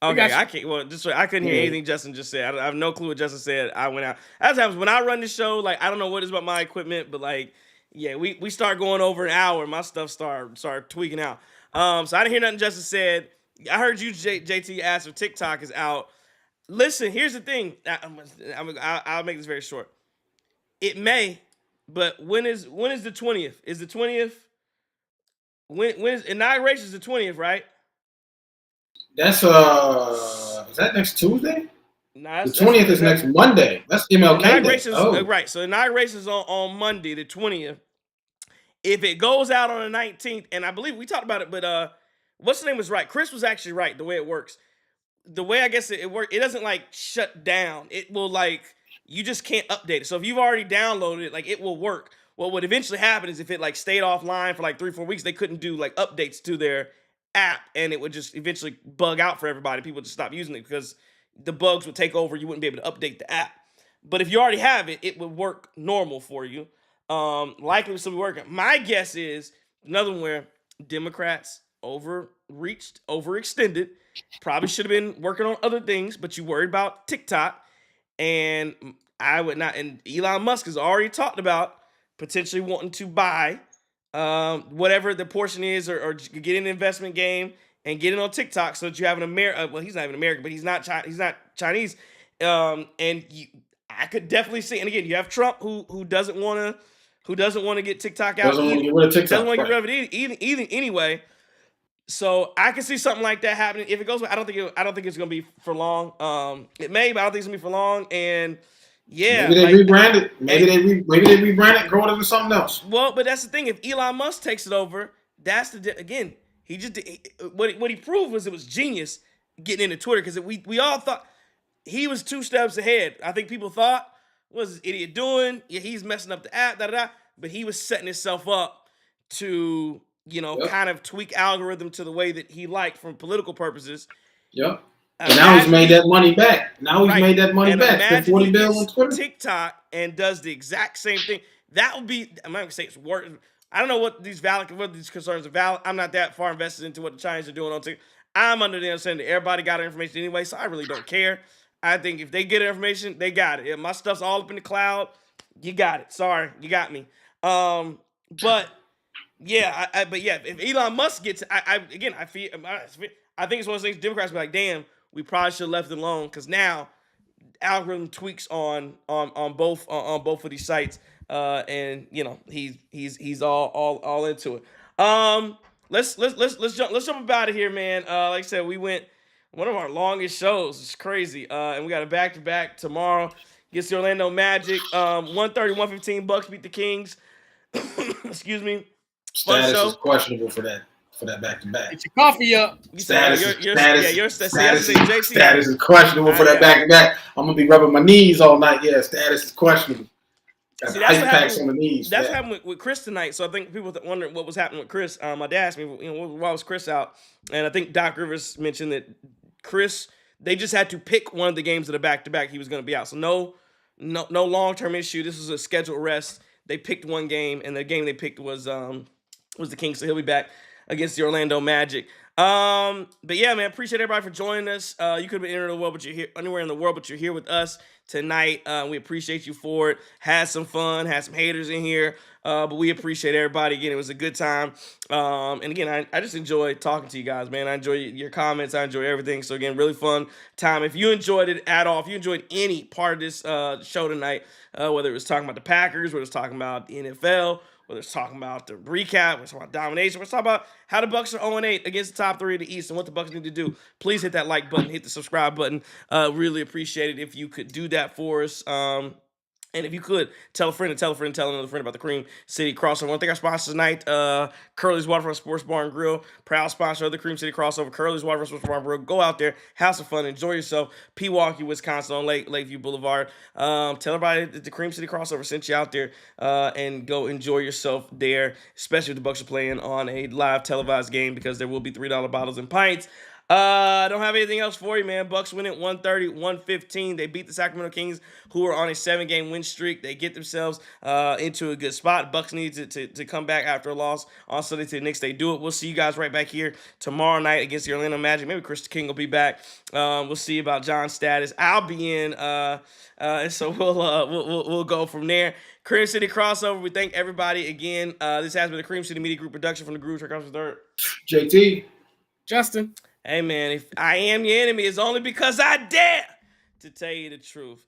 Okay, I can't. Well, I couldn't hear anything Justin just said. I have no clue what Justin said. I went out. As happens when I run the show, I don't know what it is about my equipment, but we start going over an hour. My stuff start tweaking out. So I didn't hear nothing Justin said. I heard you, JT, ask if TikTok is out. Listen, here's the thing. I'll make this very short. It may, but when is the 20th? Is the 20th? When's inauguration is the 20th, right? That's is that next Tuesday? Nah, The 20th is next Monday. That's MLK Day. Oh, right. So inauguration is on Monday, the 20th. If it goes out on the 19th, and I believe we talked about it, but what's the name was right. Chris was actually right. The way it works, the way I guess it works, it doesn't like shut down. It will like you just can't update it. So if you've already downloaded it, like it will work. What would eventually happen is if it like stayed offline for like 3-4 weeks, they couldn't do like updates to their app, and it would just eventually bug out for everybody. People would just stop using it because the bugs would take over. You wouldn't be able to update the app. But if you already have it, it would work normal for you. Likely still be working. My guess is another one where Democrats overextended. Probably should have been working on other things, but you worried about TikTok, and I would not. And Elon Musk has already talked about potentially wanting to buy whatever the portion is, or get in the investment game and get it on TikTok so that you have an American. Well, he's not even American, but he's not Chinese. I could definitely see. And again, you have Trump who doesn't want to get TikTok out. Doesn't want to get rid of TikTok. Doesn't want to get rid of it either anyway. So I can see something like that happening. If it goes, I don't think it's gonna be for long. It may, but I don't think it's gonna be for long. And yeah, maybe they rebrand it. Maybe they rebrand it, grow it into something else. Well, but that's the thing. If Elon Musk takes it over, that's again. He just what he proved was it was genius getting into Twitter, because we all thought he was 2 steps ahead. I think people thought, what's this idiot doing? Yeah, he's messing up the app, but he was setting himself up to, kind of tweak algorithm to the way that he liked from political purposes. Yep. And now he's made that money back. Made that money back. Spent $40 billion on Twitter. TikTok and does the exact same thing. That would be, I'm not gonna say it's worth. I don't know what these concerns are valid. I'm not that far invested into what the Chinese are doing on TikTok. I'm under the understanding that everybody got our information anyway, so I really don't care. I think if they get information, they got it. If my stuff's all up in the cloud, you got it. Sorry, you got me. But yeah, if Elon Musk gets, I think it's one of those things. Democrats be like, damn, we probably should have left it alone, because now algorithm tweaks on both of these sites, and he's all into it. Let's jump up out of here, man. Like I said, we went one of our longest shows. It's crazy. And we got a back-to-back tomorrow against the Orlando Magic. 130-115 Bucks beat the Kings. Excuse me. Status is questionable for that back-to-back. Get your coffee up. Status is questionable for that back-to-back. I'm going to be rubbing my knees all night. Yeah, status is questionable. Got ice packs on the knees. That's what happened with Chris tonight. So I think people wondering what was happening with Chris. My dad asked me, why was Chris out? And I think Doc Rivers mentioned that Chris, they just had to pick one of the games of the back-to-back he was going to be out. So no long-term issue. This was a scheduled rest. They picked one game, and the game they picked was the Kings. So he'll be back against the Orlando Magic. But yeah, man, appreciate everybody for joining us. You could have been anywhere in the world, but you're here anywhere in the world, but you're here with us tonight. We appreciate you for it. Had some fun, had some haters in here, but we appreciate everybody. Again, it was a good time. And again, I just enjoy talking to you guys, man. I enjoy your comments. I enjoy everything. So again, really fun time. If you enjoyed it at all, if you enjoyed any part of this show tonight, whether it was talking about the Packers, whether it was talking about the NFL, whether it's talking about the recap, whether it's talking about domination, whether it's talking about how the Bucks are 0-8 against the top 3 of the East and what the Bucks need to do, please hit that like button, hit the subscribe button. Really appreciate it if you could do that for us. And if you could, tell a friend and tell a friend and tell another friend about the Cream City Crossover. I want to thank our sponsors tonight, Curly's Waterfront Sports Bar and Grill, proud sponsor of the Cream City Crossover, Curly's Waterfront Sports Bar and Grill. Go out there, have some fun, enjoy yourself. Pewaukee, Wisconsin on Lakeview Boulevard. Tell everybody that the Cream City Crossover sent you out there, and go enjoy yourself there, especially if the Bucks are playing on a live televised game, because there will be $3 bottles and pints. I don't have anything else for you, man. Bucks win it 130-115. They beat the Sacramento Kings, who are on a 7-game win streak. They get themselves into a good spot. Bucks need to come back after a loss on Sunday to the Knicks. They do it. We'll see you guys right back here tomorrow night against the Orlando Magic. Maybe Chris King will be back. We'll see about John's status. I'll be in, and so we'll go from there. Cream City Crossover. We thank everybody again. This has been the Cream City Media Group production from the Grooves. Here comes the third. JT. Justin. Hey, man, if I am your enemy, it's only because I dare to tell you the truth.